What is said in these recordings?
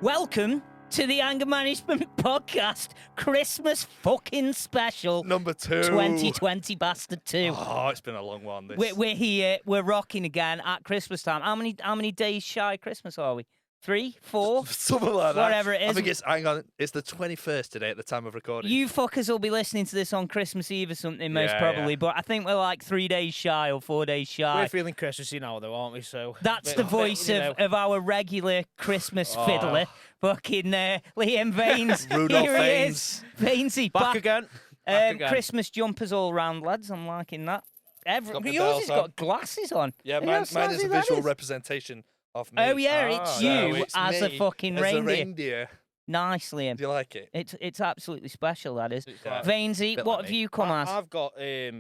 Welcome to the Anger Management Podcast Christmas fucking special. Number 2. 2020 Bastard 2. Oh, it's been a long one, this. We're here, we're rocking again at Christmas time. How many days shy of Christmas are we? 3, 4? Something like that. Whatever it is. I think it's the 21st today at the time of recording. You fuckers will be listening to this on Christmas Eve or something, most Yeah, probably, yeah. but I think we're like 3 days shy or 4 days shy. We're feeling Christmassy now, though, aren't we? So That's the voice of our regular Christmas fiddler, fucking Liam Vaines. Rudolph Here he Vaines. is. Vainesy, back again. Back again. Christmas jumpers all round, lads. I'm liking that. Got the Yours bells has on. got glasses on. Yeah, Look how mine is snazzy a that visual is. representation of me. Oh yeah, it's So you it's as a me fucking as reindeer. a reindeer. Nice, Liam. Do you like it? It's absolutely special, that is. It's like- Vainsy, Bit what like have me. you come as? I've got your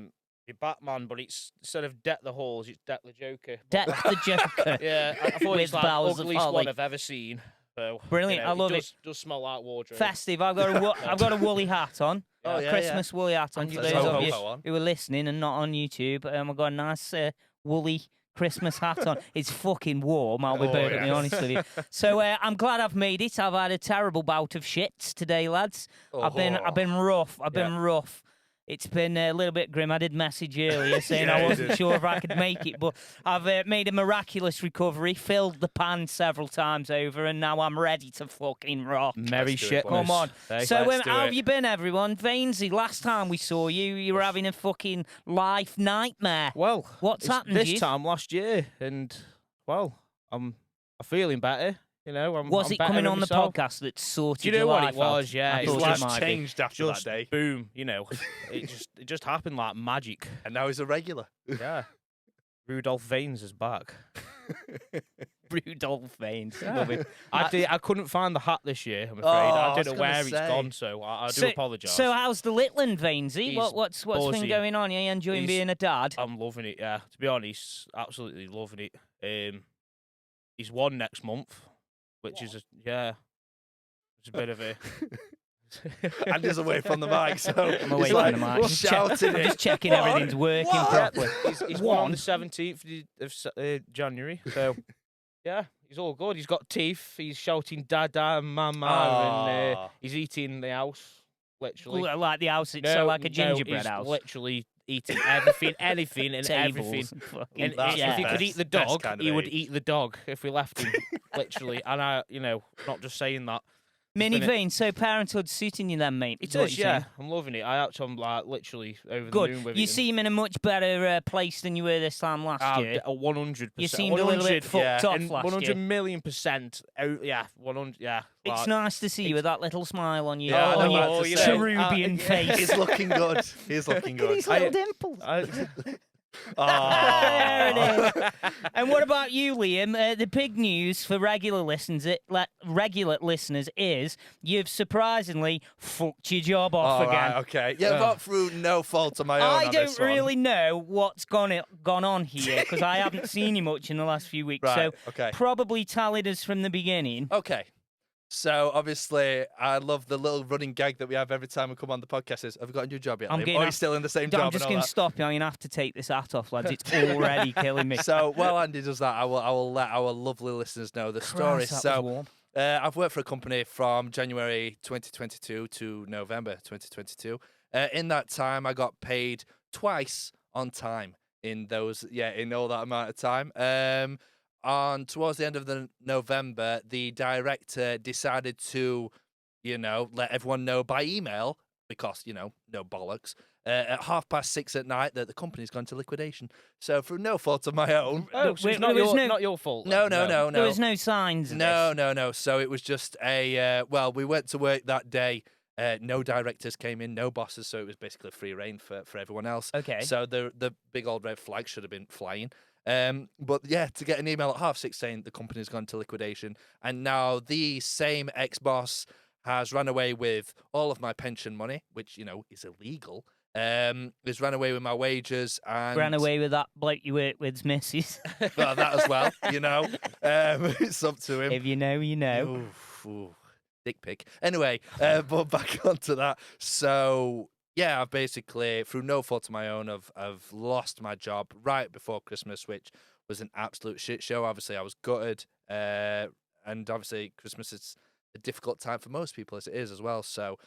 Batman, but it's instead of Deck the Halls, it's Deck the Joker. Deck the Joker. Yeah, I thought With it's like bowels of ugliest holly. one I've ever seen. So, Brilliant, I love it. Does smell like wardrobe. Festive. I've got a woolly hat on. Oh, yeah, Christmas woolly hat on And for there's those a of you ho-ho on. who are listening and not on YouTube. I've got a nice woolly Christmas hat on. It's fucking warm, I'll be Oh, perfectly yeah. honest with you. So I'm glad I've made it. I've had a terrible bout of shits today, lads. I've been rough. I've been rough. It's been a little bit grim. I did message earlier saying Yeah, I you wasn't did. sure if I could make it, but I've made a miraculous recovery, filled the pan several times over, and now I'm ready to fucking rock. Merry Let's do it, shit. boys. Come on. Hey, So let's do how have it. you been, everyone? Vainsey, last time we saw you, you were having a fucking life nightmare. Well, What's it's happened, this Jeeves? time last year, and well, I'm feeling better. You know, Was I'm it better coming than on the myself. podcast that sorted Do you know your what life it was? out? Yeah, I it His thought was it life might be. changed after Just that day. boom. You know, it just happened like magic. And now he's a regular. Yeah, Rudolph Vaines is back. Rudolph Vaines. Yeah. Love it. I couldn't find the hat this year. I'm afraid Oh, I I was don't know gonna where it's say. gone, so I do apologise. So how's the Litland, Vainsey? He's What's been buzzing. going on? Are you enjoying He's- being a dad? I'm loving it. Yeah, to be honest, absolutely loving it. He's won next month, which is it's a bit of a. Andy's away from the mic, so I'm away he's from like the mic. shouting I'm it. just checking What? everything's working What? properly. He's won on the 17th of January, so yeah, he's all good. He's got teeth. He's shouting "Dada" and "Mama," and Aw. he's eating the house, literally. Like the house, it's like a gingerbread he's house. literally eating everything, anything, and Tables everything. fucking- And That's if he the could eat the best dog, kind of he would age. eat the dog if we left him, literally. And not just saying that. Mini been a- Vane, so parenthood suiting you then, mate. It is what is, you're yeah. saying. I'm loving it. I'm like literally over the Good. moon with You it. seem in a much better place than you were this time last year. 100%. You seemed a little bit fucked off and last 100 year. million%. Oh, yeah, 100. Yeah. It's nice to see you with that little smile on your, Yeah, I on know your what to you say. know, cherubian yeah. face. He's looking good. He's looking Look at good. his little dimples. Oh. There it is. And what about you, Liam? The big news for regular listeners is you've surprisingly fucked your job off All again. right, okay. Yeah, but through no fault of my own. I on don't this one. really know what's gone on here because I haven't seen you much in the last few weeks. Right, So okay. probably tallied us from the beginning. Okay. So obviously, I love the little running gag that we have every time we come on the podcast. Is have you got a new job yet? I'm Liam? getting Or are you off- still in the same I'm job? just and all going to that? stop you. I'm going to have to take this hat off, lads. It's already killing me. So while Andy does that, I will let our lovely listeners know the story. Christ, that was So warm. I've worked for a company from January 2022 to November 2022. In that time, I got paid twice on time in all that amount of time. Towards the end of the November, the director decided to, let everyone know by email because, no bollocks. At 6:30 at night, that the company's gone to liquidation. So through no fault of my own. Oh, so it's there was not your fault. No, then? no. There was no signs of this. No. So it was just we went to work that day. No directors came in, no bosses, so it was basically free reign for everyone else. Okay. So the big old red flag should have been flying. But yeah, to get an email at 6:30 saying the company's gone to liquidation, and now the same ex-boss has run away with all of my pension money, which is illegal. Has run away with my wages and Ran away with that bloke you work with's missus. well, that as well. It's up to him. If you know, you know. Ooh. Dick pic. Anyway, but back onto that. So yeah, I've basically, through no fault of my own, I've lost my job right before Christmas, which was an absolute shit show. Obviously, I was gutted, and obviously Christmas is a difficult time for most people, as it is as well. So,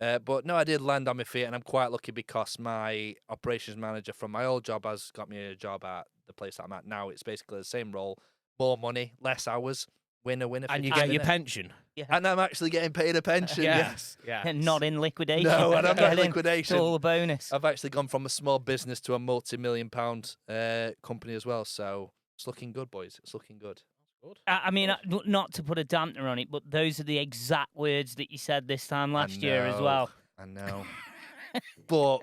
but no, I did land on my feet, and I'm quite lucky because my operations manager from my old job has got me a job at the place that I'm at now. It's basically the same role, more money, less hours, winner, winner. And you 50 get your winner. pension. Yeah. And I'm actually getting paid a pension. Yes. Yeah. And not in liquidation. No, and I'm not Get in in. liquidation. It's all a bonus. I've actually gone from a small business to a multi-million-pound company as well. So it's looking good, boys. It's looking good. Good. I mean, not to put a dampener on it, but those are the exact words that you said this time last year as well. I know. But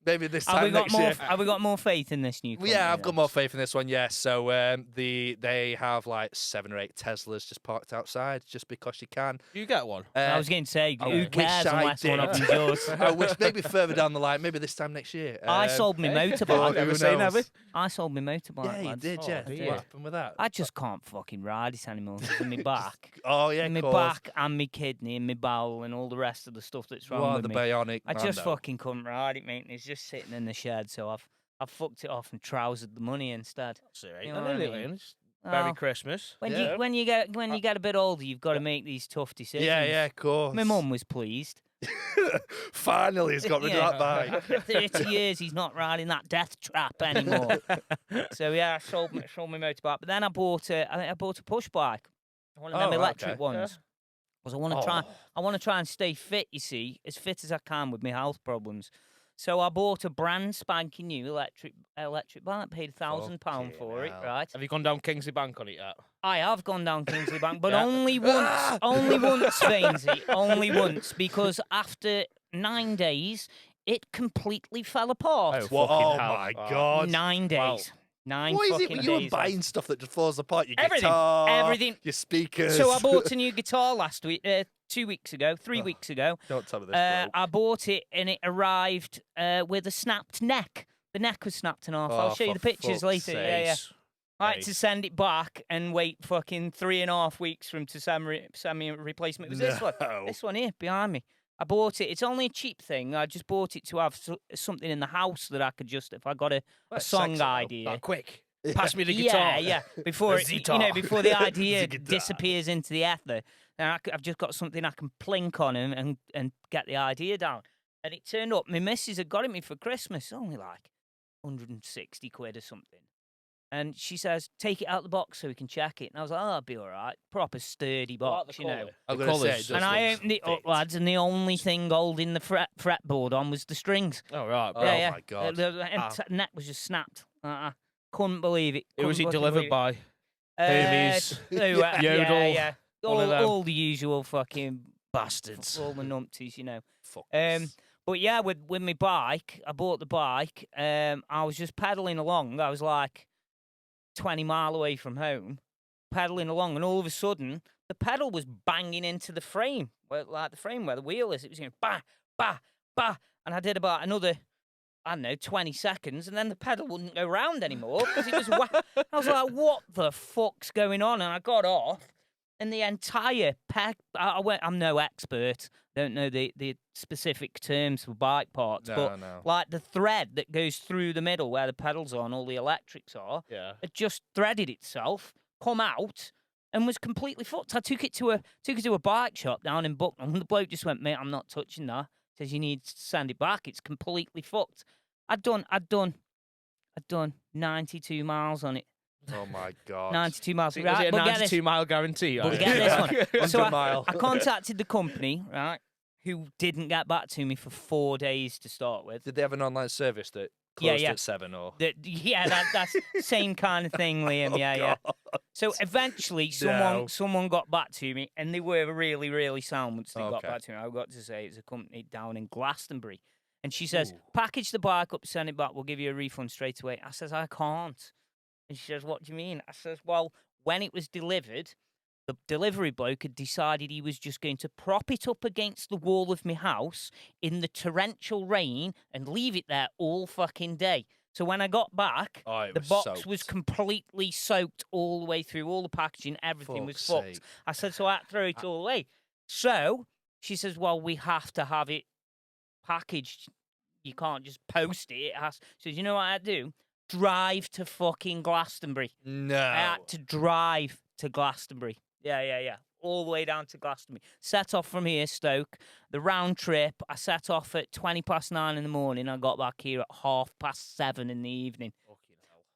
maybe this Have time we got next more? year. Have we got more faith in this new? Well, yeah, company I've got then? more faith in this one. Yes. So they have like 7 or 8 Teslas just parked outside, just because you can. You get one. I was going to say, I who wish cares I unless one of did. them's yours? I wish maybe further down the line, maybe this time next year. I sold my hey. motorbike. Who Never say knows? never. I sold my motorbike. Yeah, you lads. did. Oh, Yeah. dear. What happened with that? I just can't fucking ride it anymore. It's in my back. Oh yeah, My of course. back and my kidney and my bowel and all the rest of the stuff that's wrong What with the me. bionic? I man, just though. fucking couldn't ride it, mate. And it's just sitting in the shed, so I've fucked it off and trousered the money instead. That's all right. You know what I mean? It's Merry Oh, Christmas. when Yeah. you get a bit older, you've got to make these tough decisions. Yeah, of course. My mum was pleased. Finally, he's got rid of that bike. After 30 years, he's not riding that death trap anymore. So yeah, I sold my motorbike, but then I bought a push bike, one of them Oh, right, electric okay. ones, because I want to try and stay fit. You see, as fit as I can with my health problems. So I bought a brand spanking new electric bike. Paid £1,000 for Fucking it, hell. right? Have you gone down Kingsley Bank on it yet? I have gone down Kingsley Bank, but Yeah. only once. Only once, Vainesy. Only once, because after 9 days, it completely fell apart. Well, fucking oh hell. my Wow. God. 9 days. Wow. 9 What is fucking it with days. you and lads. buying stuff that just falls apart? Your Everything, guitar, everything. your speakers. So I bought a new guitar last week, 2 weeks ago, 3 Oh, weeks ago. Don't tell me this, bro. I bought it and it arrived with a snapped neck. The neck was snapped in half. I'll Oh, show you for the pictures fuck's later. Yeah. Ace. I had to send it back and wait fucking 3.5 weeks for him to send me a replacement. It was this one. No. This one here behind me. I bought it. It's only a cheap thing. I just bought it to have something in the house that I could just, if I got a Well, song sexy, though. idea. Quick. Pass me the guitar. Yeah. Before The it, you guitar. know, before the idea The guitar. disappears into the ether, then I've just got something I can plink on and get the idea down. And it turned up. My missus had got it me for Christmas, only like 160 quid or something. And she says, take it out of the box so we can check it. And I was like, oh, that'll be all right. Proper sturdy box, you know. I'm The gonna say colours. it And just I looks opened it up, fit. lads, and the only thing holding the fretboard on was the strings. Oh, right. Oh, yeah. my God. The neck was just snapped. Couldn't believe it. Who was Couldn't it fucking delivered believe by? Hoomies. Yodel, Yeah. one of them. All the usual fucking Bastards. all the numpties, you know. Fuck But yeah, with my bike, I bought the bike. I was just pedaling along. I was like 20 mile away from home, pedaling along, and all of a sudden, the pedal was banging into the frame, like the frame where the wheel is. It was going bah, bah, bah, and I did about another, I don't know, 20 seconds, and then the pedal wouldn't go round anymore because it was. I was like, "What the fuck's going on?" And I got off, and the entire peg. I'm no expert. Don't know the specific terms for bike parts, but no. like the thread that goes through the middle where the pedals are and all the electrics are, Yeah. it just threaded itself, come out, and was completely fucked. I took it to a bike shop down in Bucknell, and the bloke just went, "Mate, I'm not touching that." Says you need to send it back. It's completely fucked. I'd done 92 miles on it. Oh my God. 92 miles. Was Right, it a but get this. 92-mile guarantee? But Right? get this one. So 100 mile. I contacted the company, right, who didn't get back to me for 4 days to start with. Did they have an online service that Yeah, closed yeah. at 7 or? That's same kind of thing, Liam. Oh, yeah. God. So eventually, No. someone got back to me, and they were really, really sound once they got Okay. back to me. I got to say it's a company down in Glastonbury, and she says, Ooh. "Package the bike up, send it back. We'll give you a refund straight away." I says, "I can't," and she says, "What do you mean?" I says, "Well, when it was delivered, the delivery bloke had decided he was just going to prop it up against the wall of my house in the torrential rain and leave it there all fucking day." So when I got back, Oh, it the was box was soaked. completely soaked all the way through, all the packaging, everything was Fuck's fucked. sake. I said, so I had to throw it all away. So she says, well, we have to have it packaged. You can't just post it. It has. She says, you know what I had to do? Drive to fucking Glastonbury. No. I had to drive to Glastonbury. Yeah. all the way down to Glastonbury. Set off from here, Stoke. The round trip, I set off at 9:20 in the morning. I got back here at 7:30 in the evening.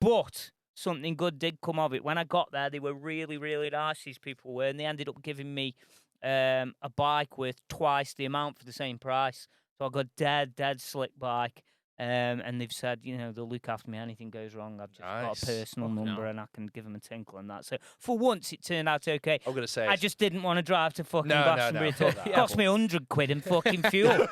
But something good did come of it. When I got there, they were really, really nice, these people were, and they ended up giving me a bike with twice the amount for the same price. So I got dead slick bike. And they've said, they'll look after me. Anything goes wrong, I've just got a personal number and I can give them a tinkle and that. So for once, it turned out okay. I'm gonna say I just didn't want to drive to fucking No. Glastonbury. It cost me 100 quid in fucking fuel.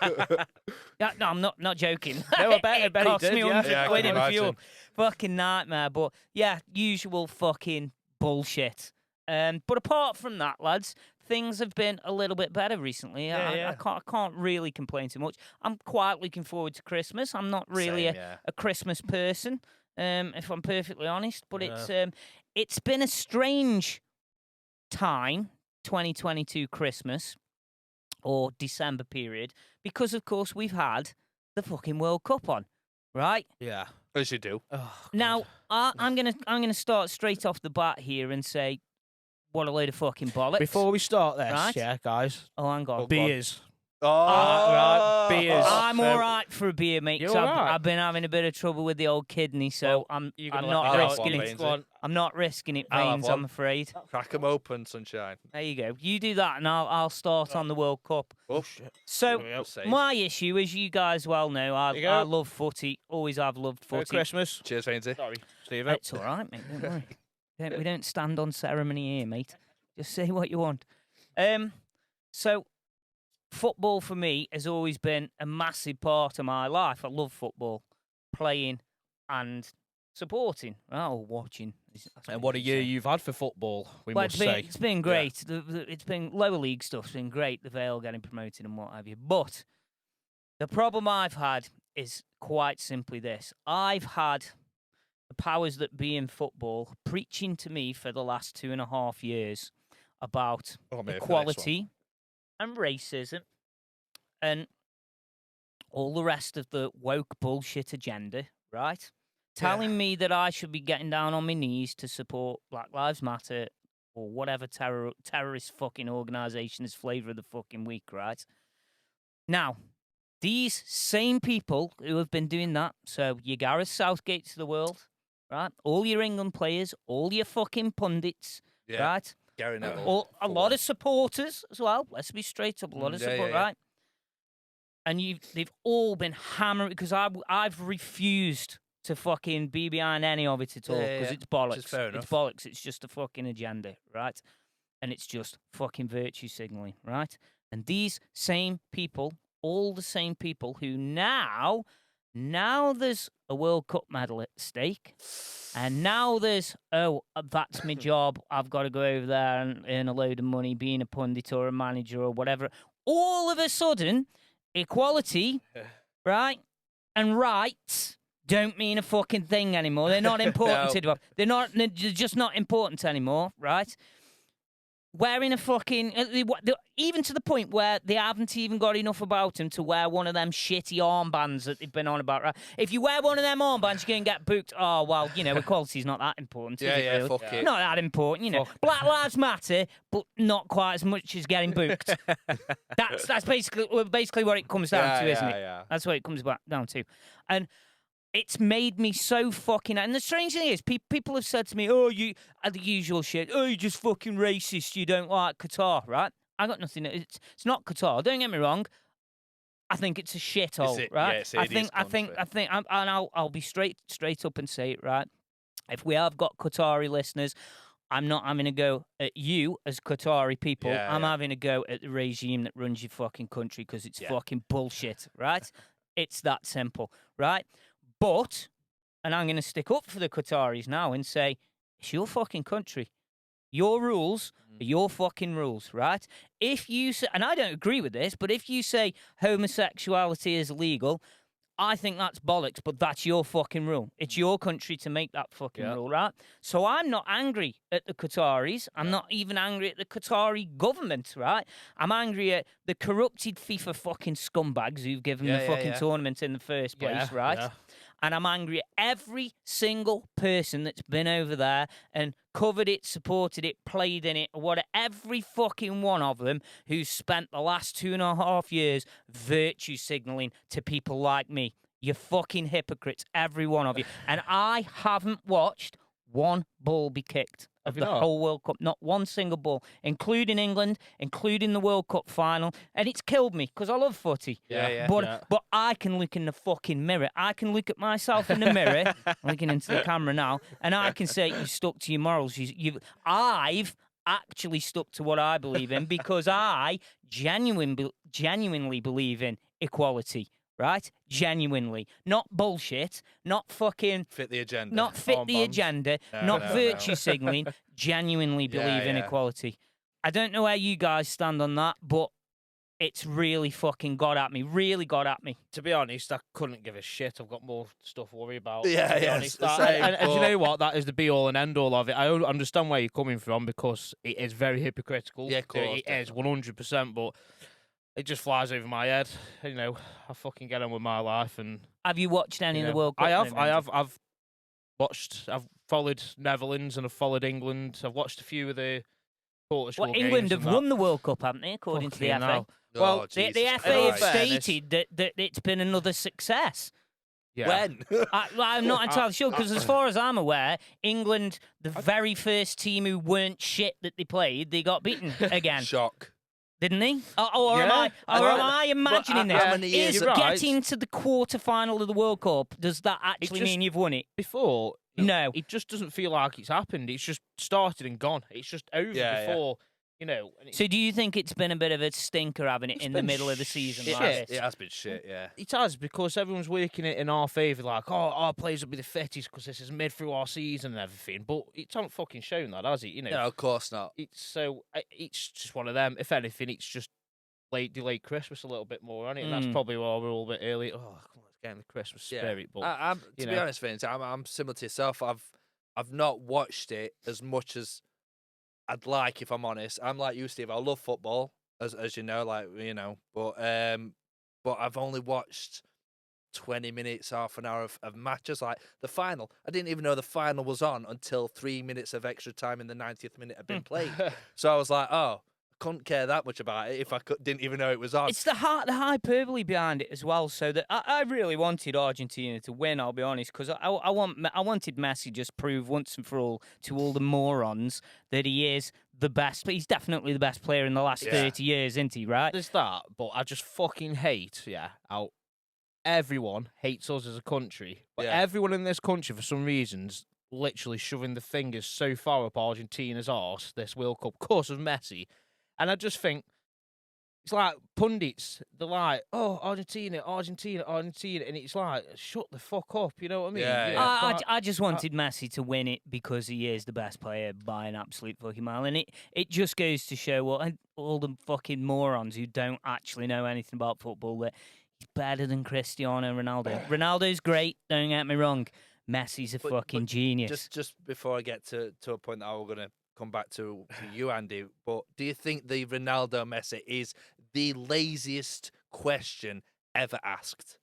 No, I'm not joking. No, I bet it cost did, me yeah. 100 Yeah, I quid can in fuel. imagine. Fucking nightmare. But yeah, usual fucking bullshit. But apart from that, lads, things have been a little bit better recently. I can't really complain too much. I'm quite looking forward to Christmas. I'm not really Same, yeah. a Christmas person, if I'm perfectly honest. But it's been a strange time, 2022 Christmas or December period, because of course we've had the fucking World Cup on, right? Yeah. As you do. Oh, God. Now I'm gonna start straight off the bat here and say, what a load of fucking bollocks. Before we start this, Right. yeah, guys, Oh, hang on. beers. Oh, right, beers. I'm all right for a beer, mate. 'Cause You're I've, all right? I've been having a bit of trouble with the old kidney, so I'm you're gonna not let me know risking one, it. Vainsey. I'm not risking it, I'll have Vains, I'm one. afraid. Crack 'em open, sunshine. There you go. You do that, and I'll start on the World Cup. Oh, So Yep. safe. my issue, as you guys well know, There you I go. love footy. Always have loved Merry footy. Christmas. Cheers, Vainsey. Sorry, Steve. It's all right, mate. Don't worry. We don't stand on ceremony here, mate. Just say what you want. So football for me has always been a massive part of my life. I love football, playing and supporting. Oh, watching. And what a year you've had for football, we Well, must it's been, say. it's been great. It's been lower league stuff's been great. The Vale getting promoted and what have you. But the problem I've had is quite simply this: I've had the powers that be in football preaching to me for the last 2.5 years about Oh, mate, for this equality and racism and all the rest of the woke bullshit agenda, right? Telling me that I should be getting down on my knees to support Black Lives Matter or whatever terrorist fucking organisation is flavour of the fucking week, right? Now, these same people who have been doing that, so your Gareth Southgates of the world, right? All your England players, all your fucking pundits, Yeah. right? Gary Neville. A lot of supporters as well. Let's be straight up. A lot of Yeah, support, yeah, yeah. right? And they've all been hammering because I've refused to fucking be behind any of it at all Yeah, because yeah. it's bollocks. Which is fair It's enough. bollocks. It's just a fucking agenda, right? And it's just fucking virtue signaling, right? And these same people, all the same people who now there's a World Cup medal at stake. And now there's, that's my job. I've got to go over there and earn a load of money being a pundit or a manager or whatever. All of a sudden, equality, right, and rights don't mean a fucking thing anymore. They're not important No. anymore. They're just not important anymore, right? Wearing a fucking... even to the point where they haven't even got enough about them to wear one of them shitty armbands that they've been on about, right? If you wear one of them armbands, you can get booked. Oh, well, equality's not that important, is it, really? Fuck it. Not that important, Black Lives Matter, but not quite as much as getting booked. That's basically what it comes down to, isn't it? Yeah. That's what it comes down to. And it's made me so fucking... And the strange thing is, people have said to me, you... the usual shit, you're just fucking racist, you don't like Qatar, right? I got nothing... It's not Qatar, don't get me wrong. I think it's a shithole, right? Yeah, it's a hideous country. And I'll be straight up and say it, right? If we have got Qatari listeners, I'm not having a go at you as Qatari people. Yeah, I'm yeah. having a go at the regime that runs your fucking country because it's fucking bullshit, right? It's that simple, right? But, and I'm going to stick up for the Qataris now and say, it's your fucking country. Your rules are your fucking rules, right? If you say, and I don't agree with this, but if you say homosexuality is illegal, I think that's bollocks, but that's your fucking rule. It's your country to make that fucking rule, right? So I'm not angry at the Qataris. I'm not even angry at the Qatari government, right? I'm angry at the corrupted FIFA fucking scumbags who've given the fucking tournament in the first place, right? Yeah. And I'm angry at every single person that's been over there and covered it, supported it, played in it, or whatever. Every fucking one of them who's spent the last 2.5 years virtue signalling to people like me. You're fucking hypocrites, every one of you. And I haven't watched one ball be kicked of the whole World Cup. Not one single ball, including England, including the World Cup final. And it's killed me because I love footy. But I can look in the fucking mirror. I can look at myself in the mirror, looking into the camera now, and I can say you stuck to your morals. I've actually stuck to what I believe in because I genuinely believe in equality. Right? Genuinely. Not bullshit. Not fucking... Fit the agenda. Not fit the agenda. Not virtue signalling. Genuinely believe in equality. I don't know where you guys stand on that, but it's really fucking got at me. Really got at me. To be honest, I couldn't give a shit. I've got more stuff to worry about. Yeah, to be yeah. honest. And you know what? That is the be-all and end-all of it. I understand where you're coming from because it is very hypocritical. Yeah, of course. It is 100%, but... It just flies over my head, you know. I fucking get on with my life, and have you watched any of the World Cup? I have. I've watched. I've followed Netherlands and I've followed England. I've watched a few of the quarter games. England have won the World Cup, haven't they? According to the FA. Well, the FA have stated that it's been another success. Yeah. When? I'm not entirely sure because, as far as I'm aware, England, the very first team who weren't shit that they played, they got beaten again. Shock. Didn't he? Or am I imagining this? How many years? Is getting to the quarter-final of the World Cup, does that actually mean you've won it? Before, no. It just doesn't feel like it's happened. It's just started and gone. It's just over before, you know. So do you think it's been a bit of a stinker having it in the middle of the season like this? It has been shit, yeah. It has, because everyone's working it in our favour, like, our players will be the fittest because this is mid through our season and everything. But it's not fucking shown that, has it? You know. No, of course not. It's just one of them. If anything, it's just delayed Christmas a little bit more, isn't it? That's probably why we're all a bit early. Oh, come on, let's get in the Christmas spirit. But to be honest, Vince, I'm similar to yourself. I've not watched it as much as I'd like, if I'm honest. I'm like you, Steve. I love football, as you know, but I've only watched 20 minutes, half an hour of matches. Like the final, I didn't even know the final was on until 3 minutes of extra time in the 90th minute had been played. So I was like, oh, I couldn't care that much about it if I didn't even know it was on. It's the hyperbole behind it as well. So that I really wanted Argentina to win. I'll be honest, because I wanted Messi just prove once and for all to all the morons that he is the best. But he's definitely the best player in the last 30 years, isn't he? Right? There's that, but I just fucking hate how everyone hates us as a country, but everyone in this country for some reasons literally shoving the fingers so far up Argentina's arse this World Cup, of course, of Messi. And I just think, it's like pundits, they're like, oh, Argentina, and it's like, shut the fuck up, you know what I mean? I just wanted Messi to win it because he is the best player by an absolute fucking mile. And it just goes to show all the fucking morons who don't actually know anything about football that he's better than Cristiano Ronaldo. Ronaldo's great, don't get me wrong. Messi's a fucking genius. Just before I get to a point that we're going to come back to you, Andy, but do you think the Ronaldo Messi is the laziest question ever asked?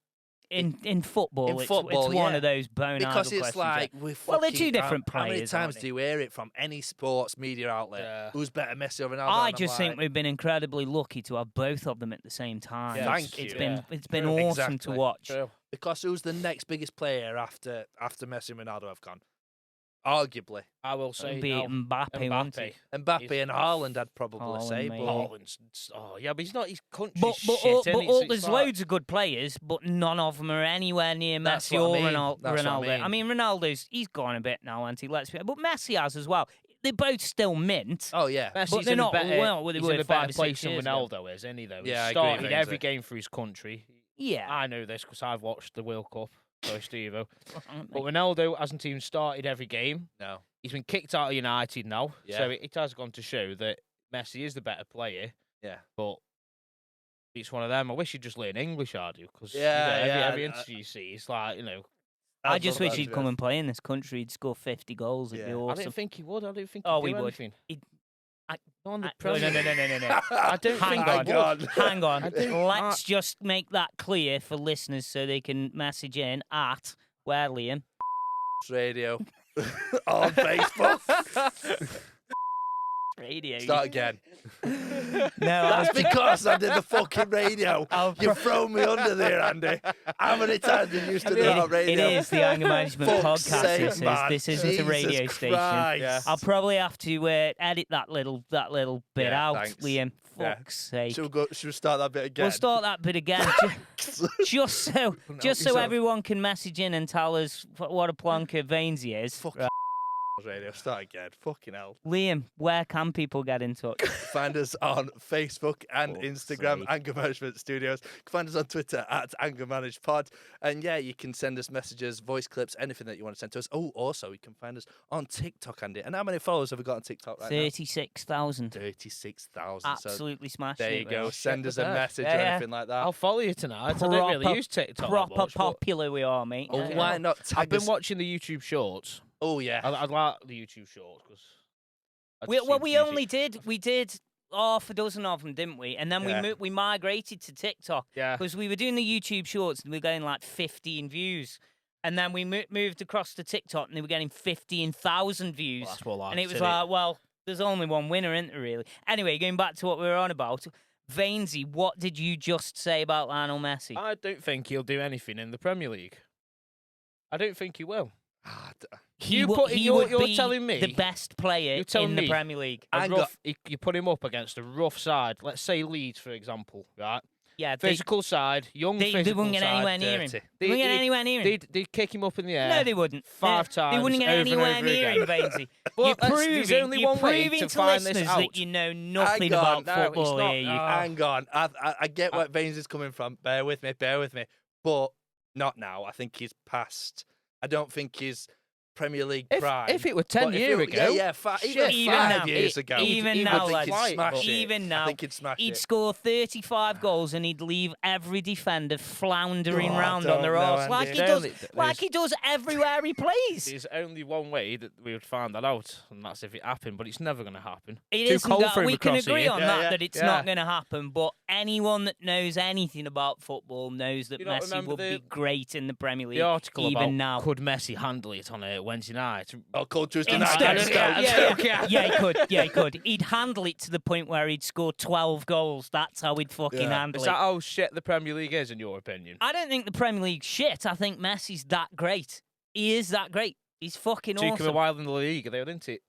In football, it's one of those bone because it's questions. Like they're two different players. How many times do you hear it from any sports media outlet? Yeah. Who's better, Messi or Ronaldo? I just think we've been incredibly lucky to have both of them at the same time. Yeah, thank you. It's been awesome to watch. True. Because who's the next biggest player after Messi and Ronaldo have gone? Arguably, I will say Mbappe. Mbappe and Haaland, I'd probably say. But Haaland's, but he's not. His country's there's loads of good players, but none of them are anywhere near Messi or Ronaldo. I mean, he's gone a bit now, hasn't he? Let's be, but Messi has as well. They're both still mint. Oh yeah, Messi's but they're not he's in a better place than Ronaldo is, isn't he? Though, yeah, he started every game for his country. Yeah, I know this because I've watched the World Cup. Sorry, Steve-o. But Ronaldo hasn't even started every game. No. He's been kicked out of United now. Yeah. So it has gone to show that Messi is the better player. Yeah. But it's one of them. I wish he'd just learn English, I do. Because every interview you see, it's like, I just wish he'd come and play in this country. He'd score 50 goals. It'd be awesome. I don't think he would. I don't think he'd do would. Anything. No. I don't think I would. Hang on. Let's just make that clear for listeners so they can message in at Where, Liam? Radio on Facebook. Radio. Start again. No, That's because I did the fucking radio. I'll You've thrown me under there, Andy. How many times did you used to do that on radio? It is the Anger Management Fuck's Podcast. sake, man. This isn't Jesus a radio station. Christ. Yeah. I'll probably have to edit that little bit Yeah, out, thanks. Liam. Yeah. Fuck's sake. Should we start that bit again? We'll start that bit again, just so yourself. everyone can message in and tell us what a plonker Vainesy is. Fuck. Right. Radio. Start again. Fucking hell. Liam, where can people get in touch? Find us on Facebook and Fuck's Instagram, sake. Anger Management Studios. Find us on Twitter at Anger Managed Pod. And yeah, you can send us messages, voice clips, anything that you want to send to us. Oh, also, you can find us on TikTok, Andy. And how many followers have we got on TikTok right 36,000. now? 36,000. Absolutely smashed There it. you go. shit Send was us a that? message Yeah, or yeah. anything like that. I'll follow you tonight. I don't really Proper- use TikTok. Proper that much, but popular we are, mate. Oh, Yeah. why not tag I've been us? watching the YouTube Shorts. Oh, yeah. I like the YouTube Shorts because. We did half a dozen of them, didn't we? And then Yeah. we migrated to TikTok Yeah. because we were doing the YouTube Shorts and we were getting like 15 views. And then we moved across to TikTok and they were getting 15,000 views. Well, that's what I And it was said like, well, there's only one winner, isn't there, really? Anyway, going back to what we were on about, Vainsey, what did you just say about Lionel Messi? I don't think he'll do anything in the Premier League. I don't think he will. Ah, You wo- put- he you're- would you're be telling me- the best player You're telling in the me- Premier League. You put him up against a rough side. Let's say Leeds, for example, right? Yeah, Physical side, young they physical wouldn't get side. anywhere near him. dirty. They wouldn't get anywhere near him. They'd kick him up in the air. No, they wouldn't. Five They times wouldn't get over and anywhere over near again. him, Vainsey. Well, You're there's only you're one way proving to to find this listeners out. that you know nothing Hang on. about No, football it's not. here. You. Hang on. I get where Baines is coming from. Bear with me. But not now. I think he's past. I don't think he's Premier League prime. If it were 10 But if years it- ago, Yeah, shit, even five now, years ago. even he'd now, I think lads, he'd smash it. even now, I think he'd smash he'd it. score 35 goals and he'd leave every defender floundering Oh, I round on their don't know, arse like he Andy. does, There's- like he does everywhere he plays. There's only one way that we would find that out, and that's if it happened, but it's never going to happen. It Too isn't cold that for him we can across agree here. on Yeah, that it's yeah. not going to happen. But anyone that knows anything about football knows that You don't Messi remember would be great in the Premier League. The article even about now. could Messi handle it on a Wednesday night? Oh, cold Tuesday In night. Stoke. against Yeah, Stoke. yeah, he could. Yeah, he could. He'd handle it to the point where he'd score 12 goals. That's how he'd fucking Yeah. handle Is it. that how shit the Premier League is, in your opinion? I don't think the Premier League's shit. I think Messi's that great. He is that great. He's fucking Took him a awesome. while in the league, though, didn't it?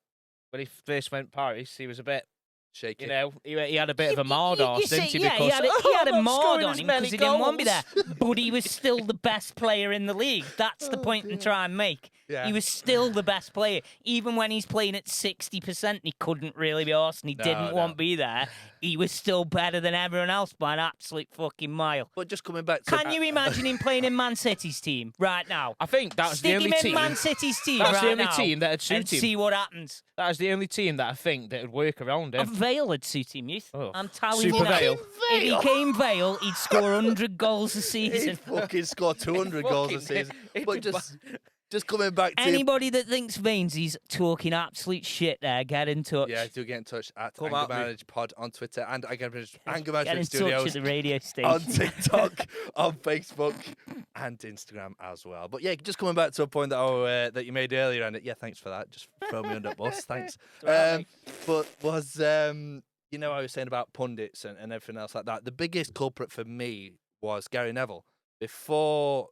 When he first went Paris, he was a bit, Shake you it. know, he had a bit of a marred arse, didn't he? Yeah, he Because had a I'm not marred scoring on as him many because he didn't want to be there. goals. But he was still the best player in the league. That's the point I'm trying to make. Yeah. He was still the best player. Even when he's playing at 60%, he couldn't really be arsed and he didn't want to be there. He was still better than everyone else by an absolute fucking mile. But just coming back to... Can you imagine him playing in Man City's team right now? I think that's Stick the only him in team. Man City's team That's right the only now team that'd and suit him. see what happens. That is the only team that I think that would work around him. Vale would suit him, youth. Oh. I'm telling Super you now. Vale. If he came Vale, he'd score 100 goals a season. He'd fucking score 200 goals a Fucking- season. he'd But be just coming back to... Anybody that thinks Vainesy's talking absolute shit there, get in touch. Yeah, do get in touch at Come Anger at me. Manage Pod on Twitter and Anger Get in Management touch at Studios the radio station. on TikTok, on Facebook, and Instagram as well. But yeah, just coming back to a point that you made earlier, and yeah, thanks for that. Just throw me under the bus, thanks. But was you know, I was saying about pundits and everything else like that. The biggest culprit for me was Gary Neville before.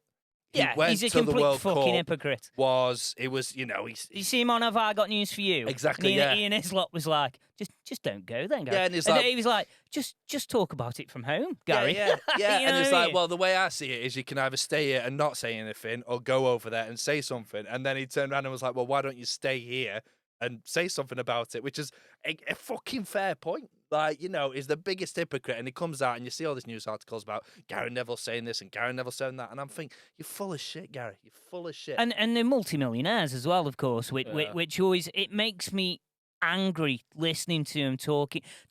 He Yeah, went he's a to the complete World fucking Cup. hypocrite. You know, he's You see him on Have I Got News for You? Exactly, And yeah. Ian Hislop was like, just don't go then, Gary. Yeah, and he's then like- he was like, just talk about it from home, Gary. Yeah, You and know it's what I like, mean? well, the way I see it is you can either stay here and not say anything or go over there and say something. And then he turned around and was like, well, why don't you stay here and say something about it? Which is a fucking fair point. Like, you know, is the biggest hypocrite. And he comes out and you see all these news articles about Gary Neville saying this and Gary Neville saying that. And I'm thinking, you're full of shit, Gary. You're full of shit. And they're multimillionaires as well, of course, which always it makes me angry listening to them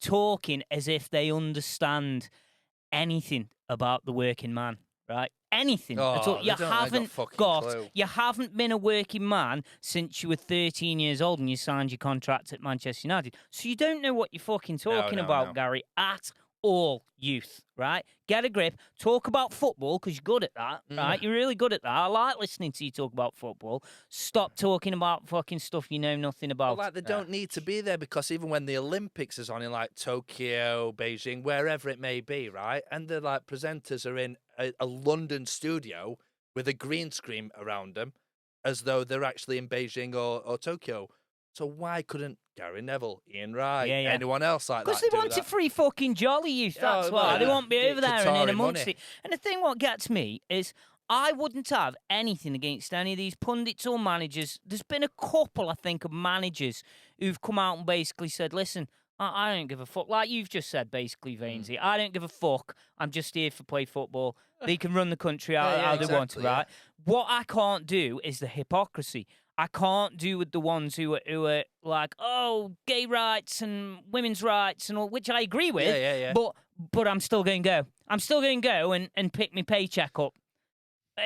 talking as if they understand anything about the working man, right? Anything at all. Oh, they don't, they got fucking clue. You haven't been a working man since you were 13 years old and you signed your contract at Manchester United. So you don't know what you're fucking talking no, about, no. Gary, at all youth, right? Get a grip. Talk about football because you're good at that, right? You're really good at that. I like listening to you talk about football. Stop talking about fucking stuff you know nothing about. But, like, they don't need to be there because even when the Olympics is on in, like, Tokyo, Beijing, wherever it may be, right? And the, like, presenters are in a London studio with a green screen around them as though they're actually in Beijing or Tokyo. So why couldn't Gary Neville, Ian Wright, anyone else like that Because they do want that? a free fucking jolly youth, that's why. They won't be over there and in amongst it. And the thing what gets me is I wouldn't have anything against any of these pundits or managers. There's been a couple, I think, of managers who've come out and basically said, listen, I don't give a fuck. Like you've just said, basically, Vainsey. I don't give a fuck. I'm just here to play football. They can run the country how they want to, right? What I can't do is the hypocrisy. I can't do with the ones who are like, oh, gay rights and women's rights and all, which I agree with. But I'm still going to go. I'm still going to go and pick my paycheck up.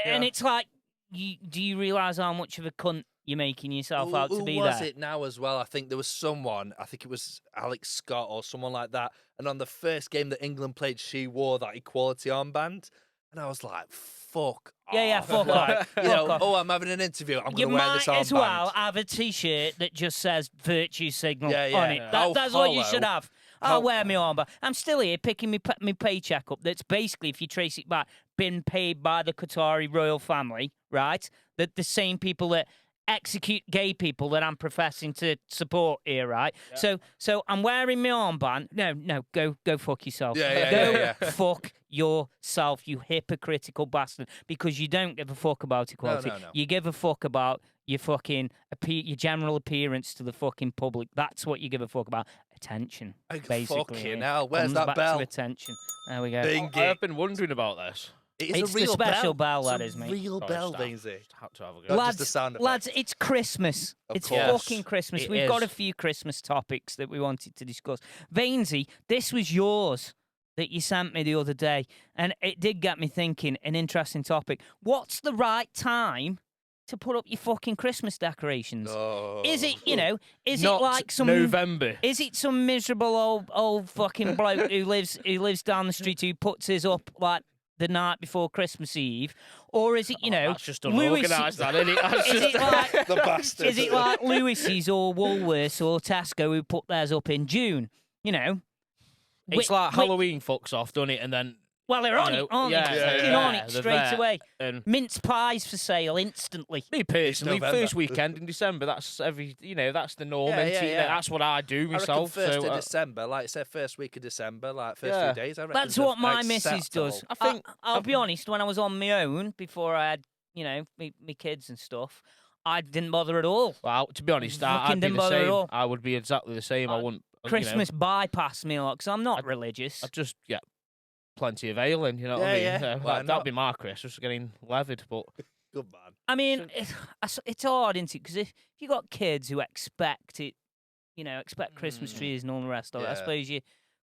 And it's like, do you realise how much of a cunt you're making yourself out to be there? Who was it now as well? I think there was someone, I think it was Alex Scott or someone like that. And on the first game that England played, she wore that equality armband. And I was like, fuck off. Fuck like, off. You know, oh, I'm having an interview. I'm going to wear this armband. You might as well have a T-shirt that just says virtue signal on it. That's what you should have. I'll wear my armband. I'm still here picking my paycheck up. That's basically, if you trace it back, been paid by the Qatari royal family, right? That the same people that execute gay people that I'm professing to support here, right? Yeah. So I'm wearing my armband. No, go fuck yourself. Go fuck yourself, you hypocritical bastard. Because you don't give a fuck about equality. No. You give a fuck about your fucking your general appearance to the fucking public. That's what you give a fuck about. Attention, basically. Fucking hell, where's Comes that back bell? To attention. There we go. I've been wondering about this. It's a real the special bell, that is, mate. Real bell, Vainsey. Had to have a go. Lads, it's Christmas. It's fucking Christmas. We've got a few Christmas topics that we wanted to discuss. Vainsey, this was yours that you sent me the other day, and it did get me thinking. An interesting topic. What's the right time to put up your fucking Christmas decorations? Is it, is Not it like some November? Is it some miserable old fucking bloke who lives down the street who puts his up like the night before Christmas Eve, or is it that's just unorganised, that isn't it? Is it like the bastard? Is it like Lewis's or Woolworths or Tesco who put theirs up in June? It's like Halloween fucks off, doesn't it? And then they're on it, aren't they? On it straight away. And mince pies for sale instantly. Me personally, first weekend in December. That's that's the norm. That's what I do myself. I reckon first of December, like I said, first week of December, like first few days. I reckon that's what my missus does. I think I'll be honest. When I was on my own, before I had me kids and stuff, I didn't bother at all. Well, to be honest, I'd be the same. I would be exactly the same. I wouldn't. Christmas bypass me because I'm not religious. I just plenty of ale in, you know what I mean? That'd be my Christmas, getting levied, but... Good man. I mean, it's hard, isn't it? Because if you got kids who expect it, expect Christmas trees and all the rest of it, I suppose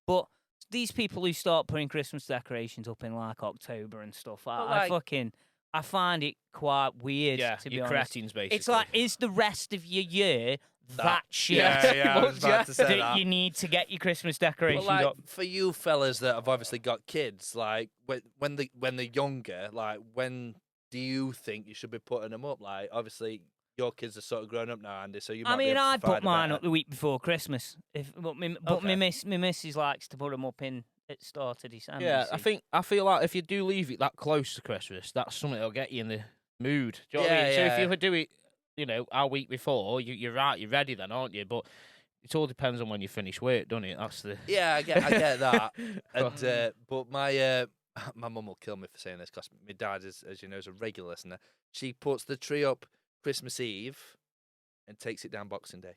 But these people who start putting Christmas decorations up in, like, October and stuff, I find it quite weird, to be honest. Cretins, basically. It's like, is the rest of your year... that shit. Yeah, I was about to say that. You need to get your Christmas decorations up. For you fellas that have obviously got kids, like when they're younger, like when do you think you should be putting them up? Like obviously your kids are sort of grown up now, Andy. So you. I'd put mine up the week before Christmas. But my missus likes to put them up at the start of December. Yeah, I feel like if you do leave it that close to Christmas, that's something that'll get you in the mood. Do you know what I mean? So if you do it. Our week before, you're right, you're ready then, aren't you? But it all depends on when you finish work, doesn't it? That's the... Yeah, I get that. And, but my mum will kill me for saying this because my dad, as you know, is a regular listener. She puts the tree up Christmas Eve and takes it down Boxing Day.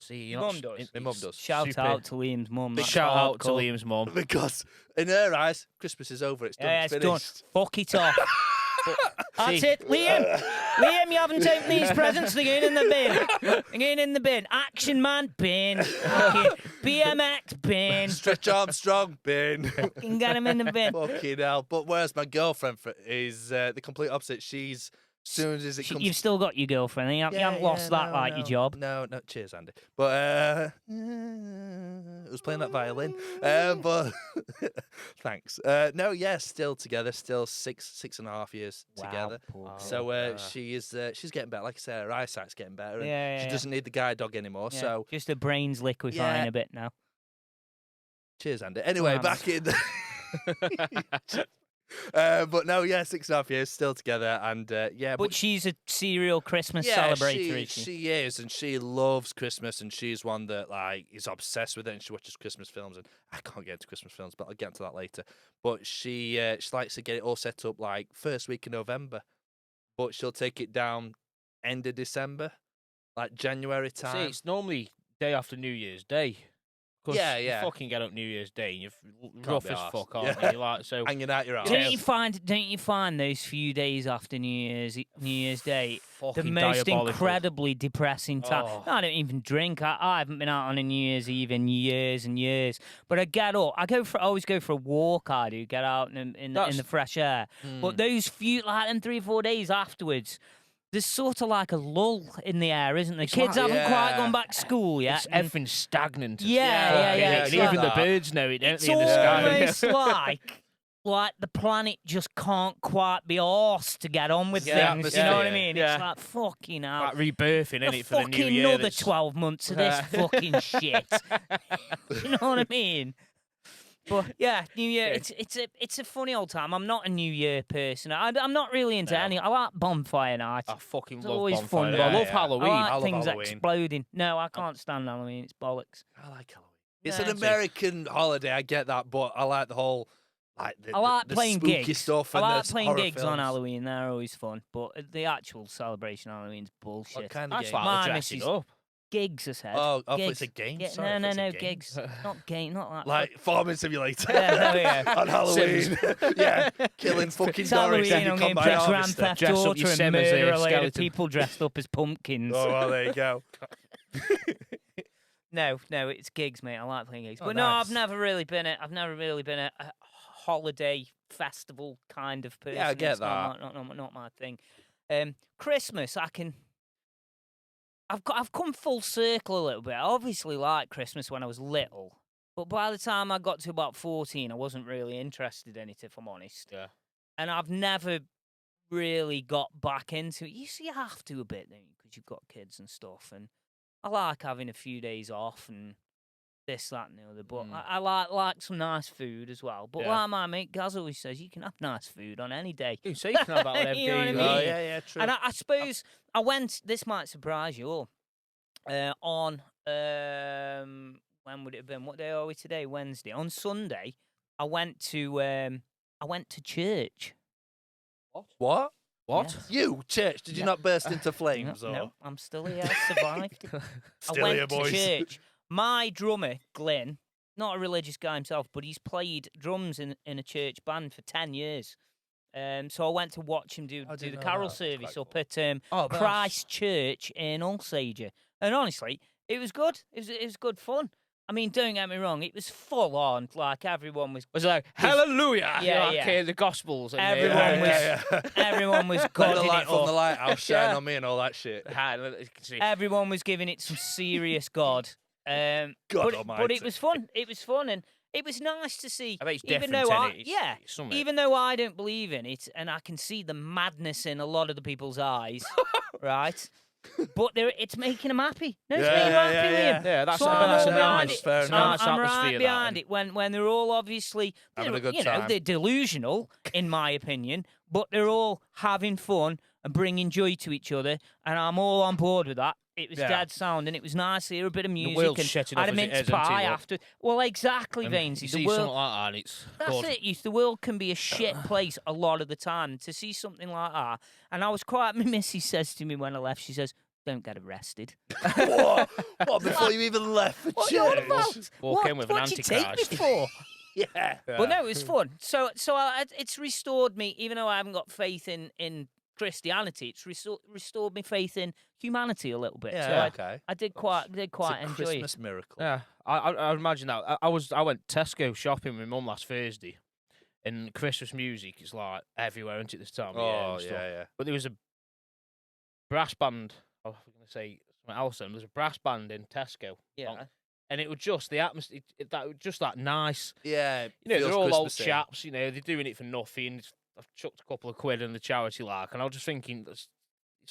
See, your mum does. My mum does. Shout out to Liam's mum. Shout out to Liam's mum. Because in her eyes, Christmas is over. It's done. Yeah, it's finished. done. Fuck it off. That's it, Liam. Liam, you haven't taken these presents. They're going in the bin. They're going in the bin. Action Man, bin. Okay. BMX, bin. Stretch Armstrong, bin. Fucking get him in the bin. Fucking hell. But whereas my girlfriend is the complete opposite. She's soon as it comes. You've still got your girlfriend. You haven't lost that like your job. No. Cheers, Andy. But who's playing that violin? But thanks. No, yeah, still together. Still 6.5 years together. So she's getting better. Like I said, her eyesight's getting better. And she doesn't need the guide dog anymore. Yeah, So just her brain's liquefying a bit now. Cheers, Andy. Anyway, back in. But no, 6.5 years still together, and But she's a serial Christmas celebrator, is she? She is, and she loves Christmas, and she's one that like is obsessed with it, and she watches Christmas films. And I can't get into Christmas films, but I'll get into that later. But she likes to get it all set up like first week of November, but she'll take it down end of December, like January time. See, it's normally day after New Year's Day. Yeah. You fucking get up New Year's Day and you're Can't rough be as arsed. fuck, aren't you? You're like, so hanging out your ass. Don't you find those few days after New Year's Day the fucking most diabolical. incredibly depressing time? Oh. I don't even drink. I haven't been out on a New Year's Eve in years and years. But I get up. I always go for a walk. I do get out in the fresh air. But those few, like them 3 or 4 days afterwards, there's sort of like a lull in the air, isn't there? Kids haven't quite gone back to school yet. Everything's stagnant. Yeah. And even the birds know it, don't It's they, in the sky? almost like the planet just can't quite be arsed to get on with things. You know what I mean? Yeah. It's like fucking hell. Like rebirthing, The innit, for the new fucking year. another 12 months of this fucking shit. You know what I mean? But yeah, New Year. It's a funny old time. I'm not a New Year person. I'm not really into any. I like bonfire night. I fucking It's love always bonfire. fun. I love Yeah. Halloween. I like love things Halloween. exploding. No, I can't stand Halloween. It's bollocks. I like Halloween. It's Yeah. an American holiday. I get that, but I like the whole like the, I like the playing spooky gigs. stuff. I And like the playing horror gigs on films. Halloween. They're always fun. But the actual celebration of Halloween's bullshit. What kind of That's game? like My the dressing missus- up. Gigs, I said. Oh, I thought gigs. it's a game. Yeah, Sorry, I thought no, it's a game. gigs. Not game, not that. Like Farming Simulator. Yeah, there we go. on Halloween. Yeah, killing fucking It's Doris. Halloween, I'm getting press Grand Theft Dress up Auto your and Sim as a murder a load of skeleton. people dressed up as pumpkins. Oh, well, there you go. No, it's gigs, mate. I like playing gigs. Oh, But no, nice. I've never really been a holiday festival kind of person. Yeah, I get It's not my thing. Christmas, I've come full circle a little bit. I obviously liked Christmas when I was little, but by the time I got to about 14, I wasn't really interested in it, if I'm honest. Yeah. And I've never really got back into it. You have to a bit, don't you? Because you've got kids and stuff. And I like having a few days off and this, that, and the other. But I like some nice food as well. But like my mate Gaz always says, you can have nice food on any day. So you can have that whatever You know what I day you mean? want. Oh, yeah, true. And I suppose I went. This might surprise you all. On when would it have been? What day are we today? Wednesday. On Sunday, I went to church. What? What? You, church, did you not burst into flames? No, or? no, I'm still here. I survived. Still I went here, boys. to church. My drummer, Glenn, not a religious guy himself, but he's played drums in a church band for 10 years. So I went to watch him do didn't the know carol that. That's service quite up at nice. Christ Church in Ulsager. And honestly, it was good. It was good fun. I mean, don't get me wrong, it was full on. Like everyone was. Was it like, hallelujah? Yeah, Like, yeah. the Gospels. And Everyone was. yeah. Everyone was Like godding the it light from up. the lighthouse shine Yeah. on me and all that shit. Everyone was giving it some serious God. God but almighty. it was fun. It was fun, and it was nice to see. I bet it's even different, though innit? It's something. even though I don't believe in it, and I can see the madness in a lot of the people's eyes, right? But it's making them happy. No, it's Yeah, making them yeah, happy, yeah, Liam. Yeah, that's So I'm a all behind nice, it. fair it's a enough. nice I'm atmosphere. right behind it when they're all obviously Having a good you know, time. they're delusional in my opinion, but they're all having fun and bringing joy to each other, and I'm all on board with that. It was dead sound, and it was nice to hear a bit of music. world's And shitting I off had a as it mince is, isn't pie it, after. Well, exactly, And Vainsey. you The see world. something like that, and it's That's good. it. The world can be a shit place a lot of the time. To see something like that, and I was quite. My missus says to me when I left, she says, "Don't get arrested." what? What? Before you even left for What church? you on about? Walk in with an What'd you take me anti-Christ. for? Yeah. But no, it was fun. So it's restored me, even though I haven't got faith in Christianity. It's restored me faith in humanity a little bit. Yeah, so okay. I did quite It's a enjoy Christmas it. miracle. Yeah, I imagine that. I went Tesco shopping with my mum last Thursday, and Christmas music is like everywhere, isn't it, this time of year Oh, and stuff. yeah, yeah. But there was a brass band. I was going to say something else. Then. There's a brass band in Tesco. Yeah. And it was just the atmosphere. That was just that nice. Yeah, They're feels all old Christmassy. chaps. They're doing it for nothing. I've chucked a couple of quid in the charity lark, and I was just thinking, it's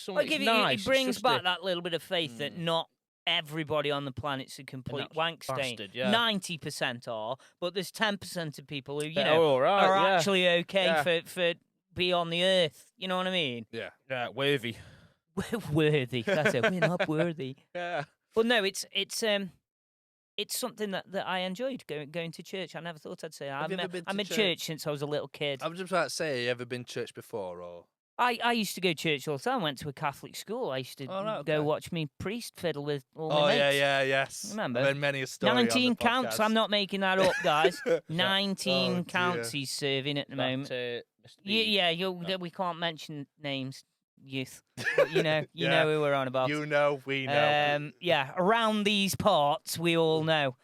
nice. It brings back that little bit of faith that Mm. not everybody on the planet's a complete wank stain. bastard, yeah. 90% are, but there's 10% of people who, They're all right, are yeah. actually okay Yeah. for be on the earth. You know what I mean? Yeah. Yeah, worthy. Worthy. That's it. We're not worthy. Yeah. But no, it's something that I enjoyed going to church. I never thought I'd say Have you ever been I'm to in church since I was a little kid. I was just about to say, have you ever been to church before, or? I used to go to church all the time. I went to a Catholic school. I used to Oh, right, go okay. watch me priest fiddle with all Oh my yeah, mates. yes. Remember? I've heard many a story. 19 on the counts. podcast. I'm not making that up, guys. 19 Oh, counts dear. he's serving at the moment. Mr. Yeah, No. we can't mention names, youth. But you know Yeah. who we're on about. You know, we know. Yeah, around these parts, we all know.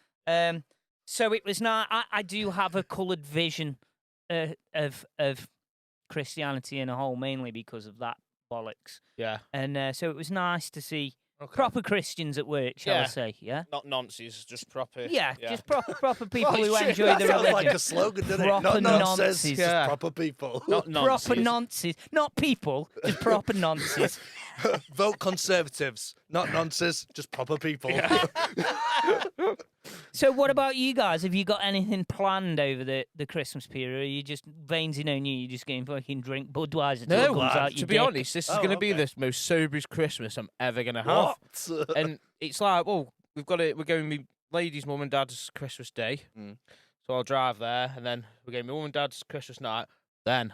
So it was not. I do have a coloured vision of Christianity in a whole, mainly because of that bollocks. Yeah. And so it was nice to see Okay. proper Christians at work, shall I Yeah. say? Yeah. Not nonsense, just proper. Yeah, just proper people Oh, who shit, enjoy that the sounds religion. like a slogan, doesn't it? Proper Not nonsense, nonsense. just Yeah. proper people. Not Proper nonsense. nonsense, not people, just proper nonsense. Vote Conservatives, not nonsense, just proper people. So, what about you guys? Have you got anything planned over the Christmas period? Or are you just Vainsey knowing you just going fucking drink Budweiser till it No, comes out to your be dick? honest, this is Oh, going to be okay. the most soberest Christmas I'm ever going to have. What? And it's like, well, we're going to my lady's mum and dad's Christmas day. Mm. So I'll drive there, and then we're going to my mum and dad's Christmas night. Then,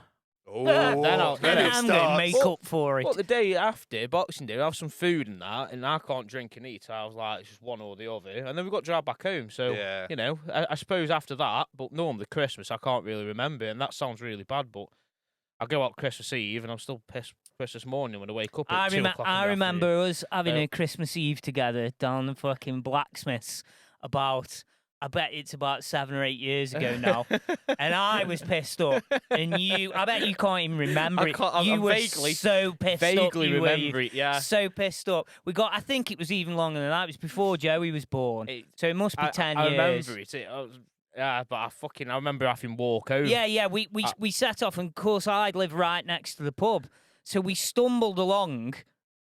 Oh, then I'll- then then it I'm going to starts. make Well, up for it. well, the day after, Boxing Day, we'll have some food and that, and I can't drink and eat. I was like, it's just one or the other. And then we've got to drive back home. So, Yeah. I suppose after that, but normally Christmas, I can't really remember, and that sounds really bad, but I go out Christmas Eve, and I'm still pissed Christmas morning when I wake up at 2 o'clock in the I afternoon. remember us having So- a Christmas Eve together down the fucking blacksmiths about. I bet it's about 7 or 8 years ago now, and I was pissed up, and I bet you can't even remember I it. can't- I'm You were vaguely- so pissed up. Vaguely you were, remember it, yeah. So pissed up. I think it was even longer than that. It was before Joey was born, so it must be 10 I years. remember it. Yeah, but I remember having walk home. Yeah. We set off, and of course I live right next to the pub, so we stumbled along,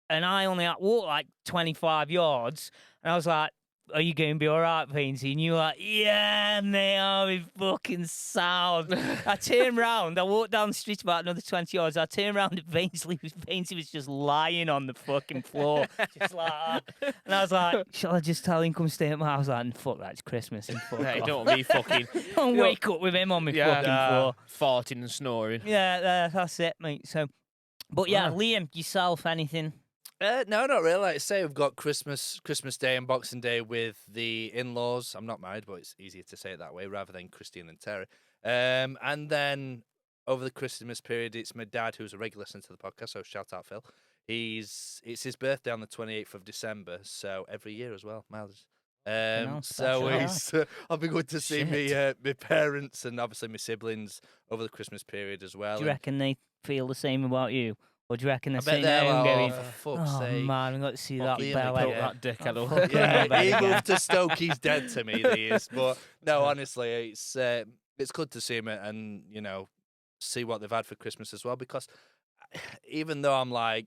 and I only had to walk like 25 yards, and I was like, "Are you going to be all right, Vainsey?" And you were like, "Yeah, mate, I'll be fucking sound." I turned round, I walked down the street about another 20 yards. I turned round, and Vainsey was just lying on the fucking floor, just like that. And I was like, "Shall I just tell him come stay at my house?" I was like, "Fuck that, it's Christmas." And fuck Hey, off. don't be fucking Don't wake up with him on my Yeah. fucking floor. farting and snoring. Yeah, that's it, mate. So, but yeah, Wow. Liam, yourself, anything? No, not really. Like I say, we've got Christmas Day and Boxing Day with the in-laws. I'm not married, but it's easier to say it that way rather than Christine and Terry. And then over the Christmas period, it's my dad, who's a regular listener to the podcast, so shout out Phil. It's his birthday on the 28th of December, so every year as well, Miles. hell, So special. I've been going to see my parents and obviously my siblings over the Christmas period as well. Do you reckon they feel the same about you? Or do you reckon they're I bet sitting they're there and like, going, for fuck's "Oh sake. man, I've got to see that Liam, belly." Poke yeah. that dick Oh, out of fuck Yeah, Yeah, he yeah. moved to Stoke. He's dead to me. He is, but no, honestly, it's good to see him and see what they've had for Christmas as well. Because even though I'm like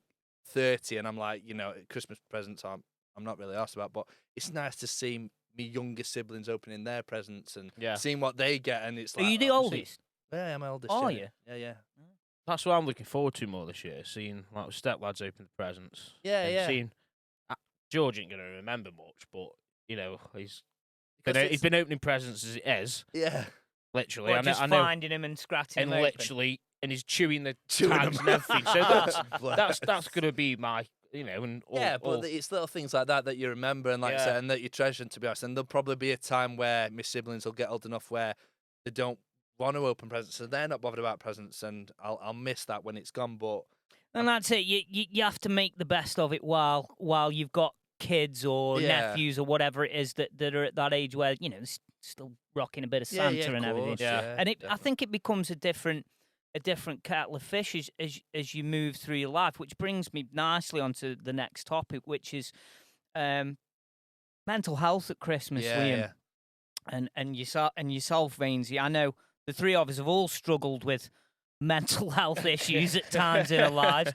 30 and I'm like Christmas presents I'm not really asked about, but it's nice to see my younger siblings opening their presents and Yeah. seeing what they get. And it's Are like, you the obviously- oldest? Yeah, I'm eldest. Are yeah. you? Yeah. That's what I'm looking forward to more this year. Seeing like the steplads open the presents. Yeah, and yeah. Seeing George ain't gonna remember much, but he's Because he's been opening presents as it is, Yeah. literally. Or I know, just I know, finding him and scratching and him open? literally, and he's chewing the Chewing tags them. and everything. So that's Bless. gonna be my and all, Yeah, but all, it's little things like that you remember and like I Yeah. said, and that you treasure. And to be honest, and there'll probably be a time where my siblings will get old enough where they don't want to open presents, so they're not bothered about presents, and I'll miss that when it's gone. But And that's it. You have to make the best of it while you've got kids or Yeah. nephews or whatever it is that are at that age where still rocking a bit of Santa and everything. Yeah. And I think it becomes a different a different kettle of fish as you move through your life, which brings me nicely onto the next topic, which is mental health at Christmas, Liam. And yourself, Vainsey. I know the three of us have all struggled with mental health issues at times in our lives.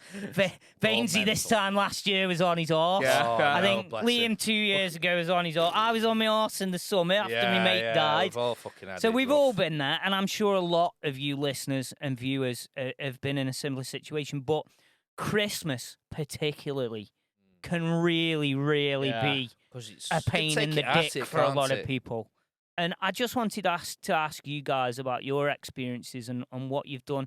Vainsey this time last year was on his horse. I think Liam 2 years ago was on his horse. I was on my horse in the summer after my mate died. We've all fucking had so it we've rough. all been there, and I'm sure a lot of you listeners and viewers have been in a similar situation. But Christmas, particularly, can really be a pain in the dick for a lot of people. And I just wanted to ask you guys about your experiences and what you've done,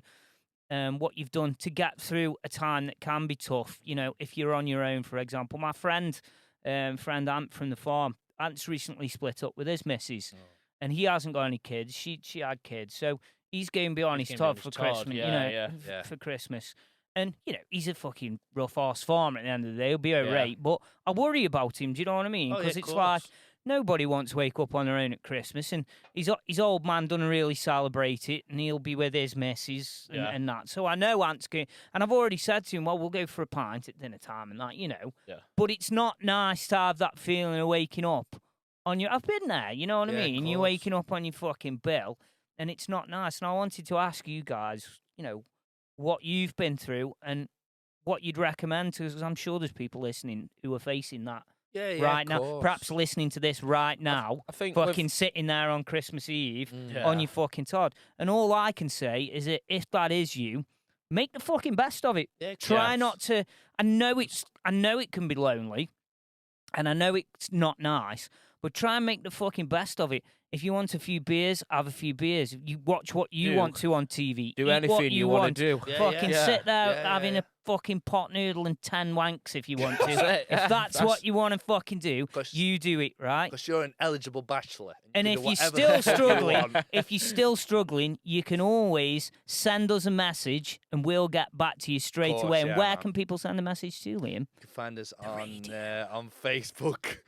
to get through a time that can be tough. You know, if you're on your own, for example. My friend Ant from the farm, Ant's recently split up with his missus, and he hasn't got any kids. She had kids, so he's going beyond his top for Christmas. For Christmas. And, you know, he's a fucking rough ass farmer at the end of the day. He'll be alright, but I worry about him. Do you know what I mean? Because it's like, nobody wants to wake up on their own at Christmas, and his old man doesn't really celebrate it, and he'll be with his missus and that. So I know Ant's going, and I've already said to him, well, we'll go for a pint at dinner time and that, you know. Yeah. But it's not nice to have that feeling of waking up on your. I've been there, you know what I mean? You're waking up on your fucking bill, and it's not nice. And I wanted to ask you guys, you know, what you've been through and what you'd recommend to us, because I'm sure there's people listening who are facing that. Right now, perhaps listening to this right now, I think fucking sitting there on Christmas Eve on your fucking Todd. And all I can say is that if that is you, make the fucking best of it. Try not to. I know it can be lonely, and I know it's not nice, but try and make the fucking best of it. If you want a few beers, have a few beers. You watch what you want to on TV. Do anything you want to do. Fucking sit there having a fucking pot noodle and 10 wanks if you want to. If that's what you want to fucking do, you do it, right? Because you're an eligible bachelor. And if you're still struggling, you can always send us a message and we'll get back to you straight away. And where can people send a message to, Liam? You can find us on Facebook,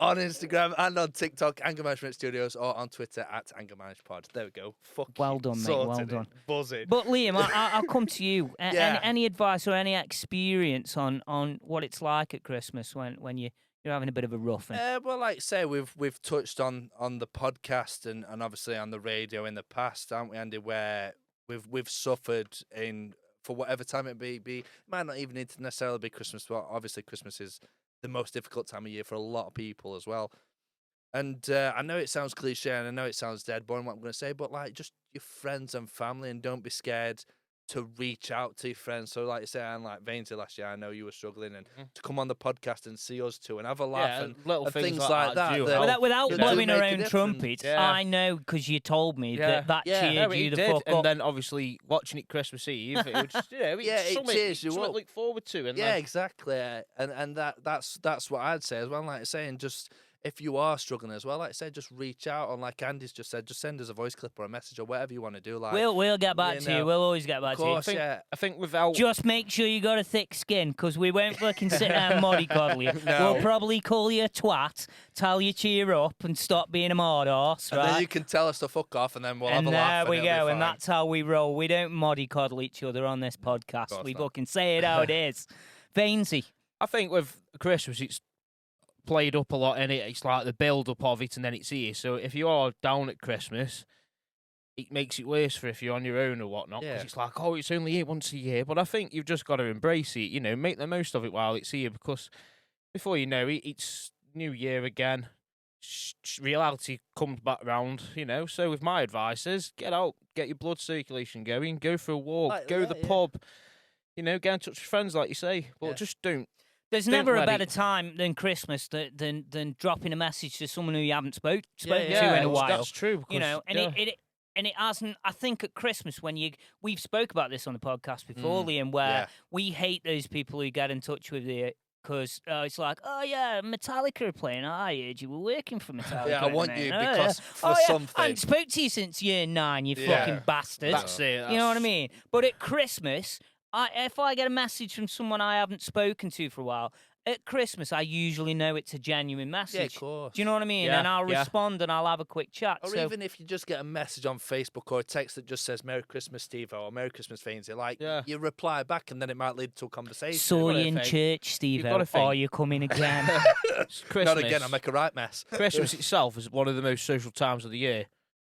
on Instagram, and on TikTok, Anger Management Studios, or on Twitter at Anger Manage Pod. There we go. Well done, mate. Well done. Buzzing. But Liam, I'll come to you. Any advice or any experience on what it's like at Christmas when you're having a bit of a rough one? Well, like I say, we've touched on the podcast and obviously on the radio in the past, haven't we, Andy? Where we've suffered for whatever time it be. It might not even need to necessarily be Christmas, but obviously Christmas is the most difficult time of year for a lot of people as well. And I know it sounds cliche and I know it sounds dead boring what I'm going to say, but like just your friends and family, and don't be scared to reach out to your friends. So like you say, and like Vainsey last year, I know you were struggling, and to come on the podcast and see us too and have a laugh and little things like that. Without blowing our own trumpets, I know because you told me that cheered you the fuck up. And then obviously watching it Christmas Eve, it was just, it cheers you up. To look forward to. And exactly. And that's what I'd say as well. Like I say, and just if you are struggling as well, like I said, just reach out, and like Andy's just said, just send us a voice clip or a message or whatever you want to do. Like we'll get back to you. We'll always get back to you. I think without just make sure you got a thick skin, because we won't fucking sit there and mollycoddle you. No. We'll probably call you a twat, tell you cheer up and stop being a mad arse, right? And then you can tell us to fuck off, and then we'll have a laugh. There we go, and that's how we roll. We don't mollycoddle each other on this podcast. We fucking say it how it is. Vainsey. I think with Christmas, it's played up a lot in it. It's like the build-up of it, and then it's here. So if you are down at Christmas, it makes it worse for if you're on your own or whatnot. Because it's like, it's only here once a year. But I think you've just got to embrace it. You know, make the most of it while it's here, because before you know it, it's New Year again. Reality comes back round, you know. So with my advice is, get out, get your blood circulation going, go for a walk, go to the pub, you know, get in touch with friends, like you say. But just don't. There's never a better time than Christmas than dropping a message to someone who you haven't spoken to in a while. That's true. You know, and it hasn't. I think at Christmas we've spoke about this on the podcast before, Liam, where we hate those people who get in touch with you because it's like, Metallica are playing. I heard you were working for Metallica. Yeah, I want you because for something. I haven't spoke to you since year 9, you fucking bastard. That's it. You know what I mean? But at Christmas, if I get a message from someone I haven't spoken to for a while, at Christmas, I usually know it's a genuine Yeah, message. of course. Do you know what I mean? Yeah, And I'll yeah. respond and I'll have a quick chat. Or so, even if you just get a message on Facebook or a text that just says "Merry Christmas, Steve" or "Merry Christmas, Vainsey," like Yeah. you reply back, and then it might lead to a conversation. saw gotta you in think. church, Steve. gotta Are think. you coming again? Christmas. Not again. I make a right mess. Christmas itself is one of the most social times of the year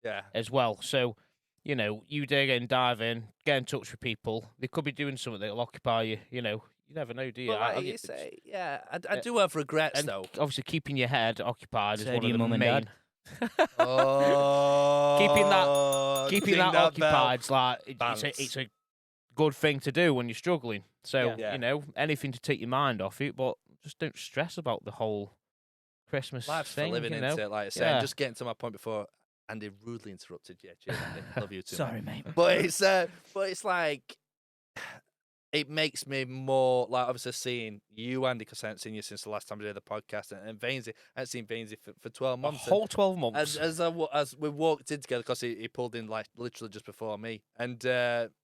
Yeah. as well. So, you know, you dig in, dive in, get in touch with people. They could be doing something that'll occupy you. You know, you never know, do you? But like you say, I do have regrets and though. obviously, keeping your head occupied is So one do of your the mum and main. dad. Oh, Keeping ding that bell. occupied is like Balance. it's a good thing to do when you're struggling. So Yeah. you know, anything to take your mind off it, but just don't stress about the whole Christmas Life's thing. for living, you know? isn't it? Like I say, Yeah. just getting to my point before Andy rudely interrupted. Yeah, cheers, Andy. Love you too. Sorry, mate. But it's like it makes me more like obviously seeing you, Andy, because I haven't seen you since the last time we did the podcast, and Vainsey. I haven't seen Vainsey for 12 A months. whole 12 months. As we walked in together, because he pulled in like literally just before me, and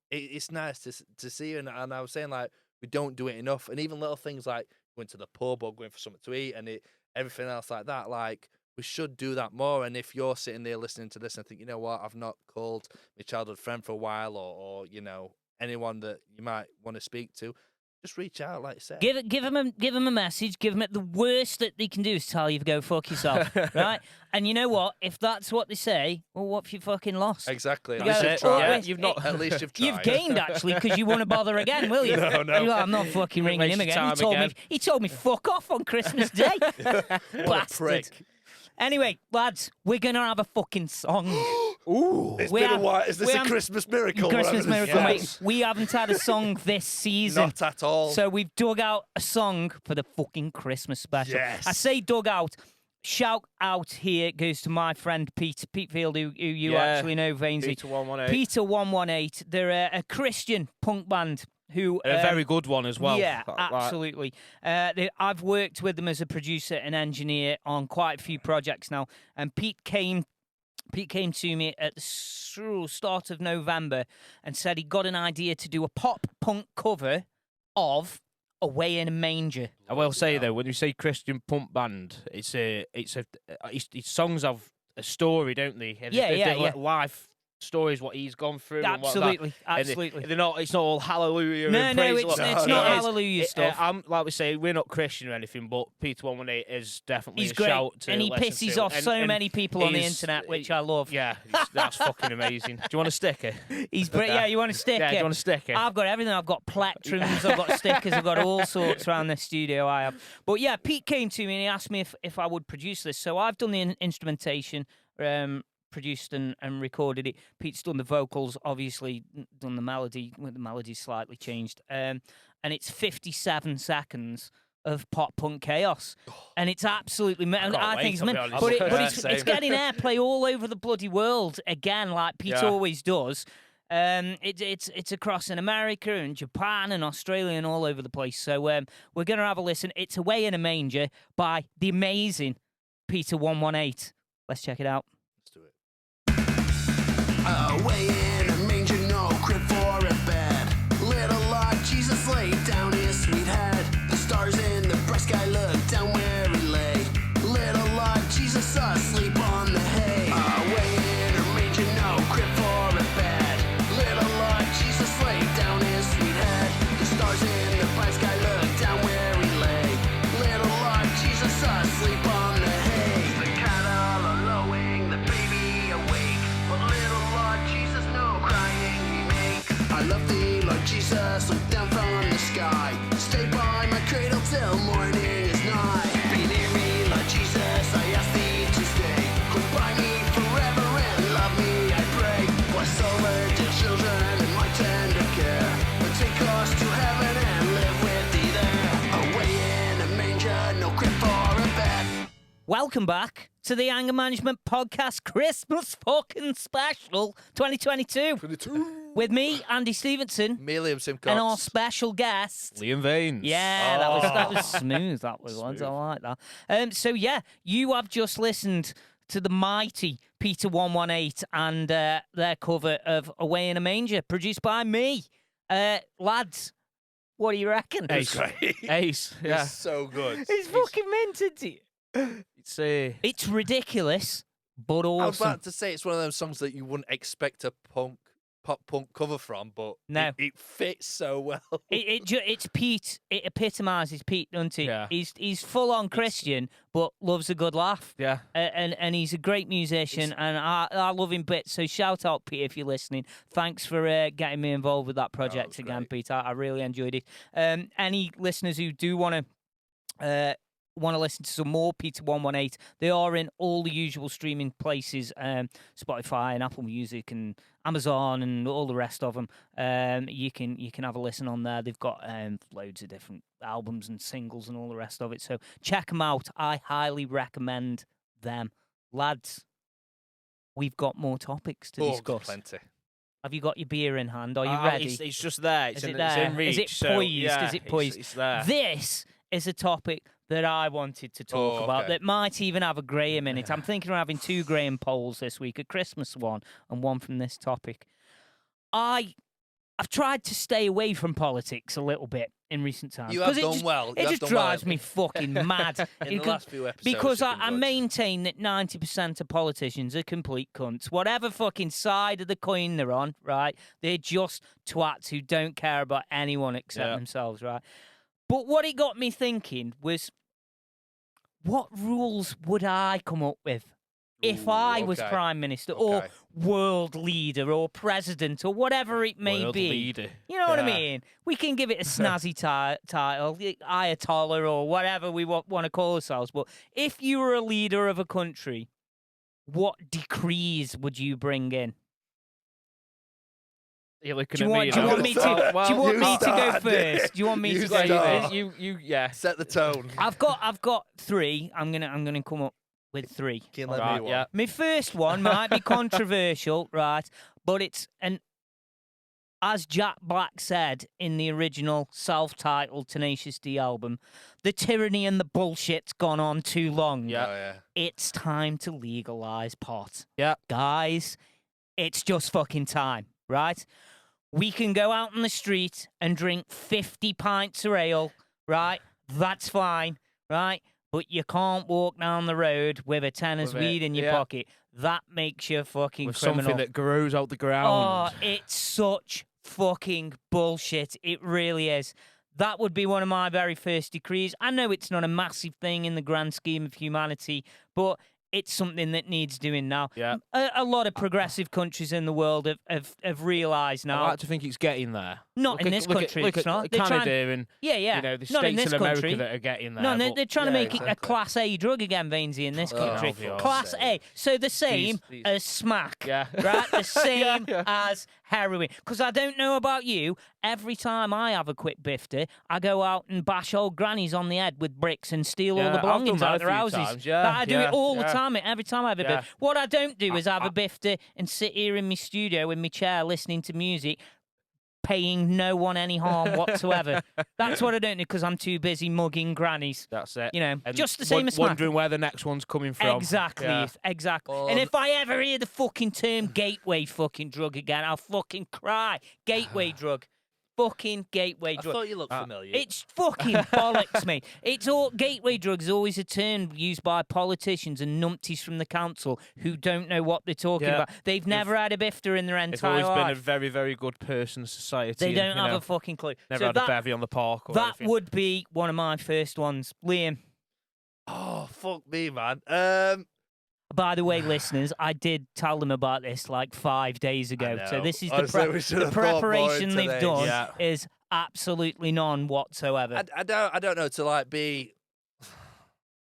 it's nice to see you. And I was saying like we don't do it enough, and even little things like going to the pub or going for something to eat, and everything else like that. Like we should do that more. And if you're sitting there listening to this and think, you know what, I've not called my childhood friend for a while, or you know anyone that you might want to speak to, just reach out, like I said. Give him a message. Give him it. The worst that they can do is tell you to go fuck yourself, right? And you know what? If that's what they say, well, what if you fucking lost? Exactly. At You least go, you've "Oh, tried. wait, You've not- At least you've tried. You've gained actually because you won't bother again, will you? No. You're like, I'm not fucking ringing Waste him your again. He time told again. me. He told me fuck off on Christmas Day. What a Bastard. prick. Anyway, lads, we're gonna have a fucking song. Ooh, it's We been have- a while. Is this we a have- Christmas miracle? Christmas whatever this miracle, is? mate. We haven't had a song this season. Not at all. So we've dug out a song for the fucking Christmas special. Yes. I say dug out. Shout out here goes to my friend Pete Field, who you Yeah. actually know, Vainsey. Peter 118. Peter 118. They're a Christian punk band who And a very good one as well. Yeah, Like- absolutely. I've worked with them as a producer and engineer on quite a few projects now, and Pete came to me at the start of November and said he got an idea to do a pop punk cover of "Away in a Manger." I will say though, when you say Christian punk band, it's songs have a story, don't they? And Yeah, they're yeah. life stories, what he's gone through. and what that- Absolutely, and absolutely. they're not. It's not all hallelujah. No, and no, praise it's the Lord. not No, no. hallelujah stuff. I'm like we say, we're not Christian or anything, but Peter 118 is definitely He's a great, shout to and he listen pisses to. off And- so and many people on the he's- internet, which I love. Yeah, that's fucking amazing. Do you want a sticker? He's great. Yeah, you want to stick Yeah, do it? you want a sticker? I've got everything. I've got plectrums, I've got stickers, I've got all sorts around the studio. I have. But yeah, Pete came to me and he asked me if I would produce this. So I've done the instrumentation, produced and recorded it. Pete's done the vocals, obviously done the melody. Well, the melody's slightly changed. And it's 57 seconds of pop punk chaos, and it's absolutely. I think it's. wait, I'll be honest. But Yeah, it's same. getting airplay all over the bloody world again, like Pete Yeah. always does. It's across in America and Japan and Australia and all over the place. So we're gonna have a listen. It's "Away in a Manger" by the amazing Peter 118. Let's check it out. Let's do it. Away in a manger, no crib for a bed. Little Lord Jesus laid down his sweet head. The stars in the bright sky looked down where he lay. Little Lord Jesus asleep on the hay. Away in a manger, no crib for a bed. Little Lord Jesus laid down his sweet head. The stars in the bright sky looked down where he lay. Little Lord Jesus asleep on the hay. The cattle are lowing, the baby awake. But little Lord Jesus, no crying he make. I love thee, Lord Jesus, look down from the sky. Stay by my cradle till morning is nigh. Be near me, Lord Jesus, I ask thee to stay. Close by me forever and love me, I pray. Bless over dear children and my tender care. But take us to heaven and live with thee there. Away in a manger, no crib for a bed. Welcome back to the Anger Management Podcast Christmas fucking special 2022 with me, Andy Stevenson, Milliam Simcox. and our special guest. Liam Vaines. Yeah, that was smooth. That was once. I like that. So yeah, you have just listened to the mighty Peter 118 and their cover of "Away in a Manger," produced by me, lads. What do you reckon? It was great. Ace. It Yeah. was so good. It's fucking mint, isn't it? It's It's ridiculous, but I was awesome. about to say it's one of those songs that you wouldn't expect a pop punk cover from, but No. it fits so well. It's Pete. It epitomises Pete, doesn't it? Yeah. He's full on Christian, but loves a good laugh. Yeah. And he's a great musician, and I love him bits. So shout out, Pete, if you're listening. Thanks for getting me involved with that project was again, great. Pete. I really enjoyed it. Any listeners who do want to listen to some more Peter 118, they are in all the usual streaming places, Spotify and Apple Music and Amazon and all the rest of them. You can have a listen on there. They've got loads of different albums and singles and all the rest of it. So check them out. I highly recommend them, lads. We've got more topics to discuss. Plenty. Have you got your beer in hand? Are you Oh, ready? It's just there. It's Is it it's there? in reach. Is it so, poised? yeah, Is it poised? It's there. This is a topic that I wanted to talk about okay. that might even have a Graham in it. I'm thinking of having 2 Graham polls this week, a Christmas one and one from this topic. I've tried to stay away from politics a little bit in recent times. You have 'cause it done just, well. You It have just done well drives me fucking mad. in You the can- last few episodes. because you've I been good. maintain that 90% of politicians are complete cunts. Whatever fucking side of the coin they're on, right? They're just twats who don't care about anyone except Yeah. themselves, right? But what it got me thinking was, what rules would I come up with if Ooh, I was okay. Prime Minister or Okay. world leader or president or whatever it may World be? leader. You know what I Yeah. mean? We can give it a snazzy title, Ayatollah or whatever we want to call ourselves. But if you were a leader of a country, what decrees would you bring in? You're looking Do you at want, me. do you now. want me to, do you want you me to go start, first? Do you want me you to go start. first? Yeah. Set the tone. I've got 3. I'm gonna come up with 3. Can you let Right, me one? yeah. My first one might be controversial, right? But it's as Jack Black said in the original self-titled Tenacious D album, the tyranny and the bullshit's gone on too long. Yeah. Oh, yeah. It's time to legalize pot. Yeah. Guys, it's just fucking time, right? We can go out on the street and drink 50 pints of ale, right? That's fine, right? But you can't walk down the road with a tenner's With it, weed in your yeah. pocket. That makes you fucking With criminal. something that grows out the ground. Oh, it's such fucking bullshit. It really is. That would be one of my very first decrees. I know it's not a massive thing in the grand scheme of humanity, but it's something that needs doing now. Yeah. A lot of progressive countries in the world have realised I now. like to think it's getting there. Not in this country, Look it's at not. They're Canada trying- and Yeah, yeah. you know the not in states this in America country. that are getting there. No, but they're trying to yeah, make it a exactly. Class A drug again, Vainesy, in this Oh, country. for your Class sake. A. So the same These- as smack. Yeah. Right? The same yeah. as heroin. Because I don't know about you, every time I have a quick bifter, I go out and bash old grannies on the head with bricks and steal all Yeah, the I've done belongings that out a of their few houses. times, yeah, But I do it yeah, all the yeah. time, every time I have a Yeah. bifter. What I don't do is have a bifter and sit here in my studio in my chair listening to music, paying no one any harm whatsoever. That's what I don't do because I'm too busy mugging grannies. That's it. You know, And just the same as smack. wondering where the next one's coming from. Exactly, Yeah. exactly. Well, And if I ever hear the fucking term gateway fucking drug again, I'll fucking cry. Gateway drug. Fucking gateway I drug. thought you looked familiar. It's fucking bollocks, mate. It's all gateway drugs. Is always a term used by politicians and numpties from the council who don't know what they're talking Yeah. about. They've never had a bifter in their It's entire always been a life. very, very good person society. They and, don't you have know, a fucking clue. never So had that, a bevy on the park or that anything. would be one of my first ones. Liam. Oh, fuck me, man. By the way, listeners, I did tell them about this like 5 days ago. So know. this is Honestly, we should the have thought more preparation into they've this. done Yeah. is absolutely none whatsoever. I don't know to like be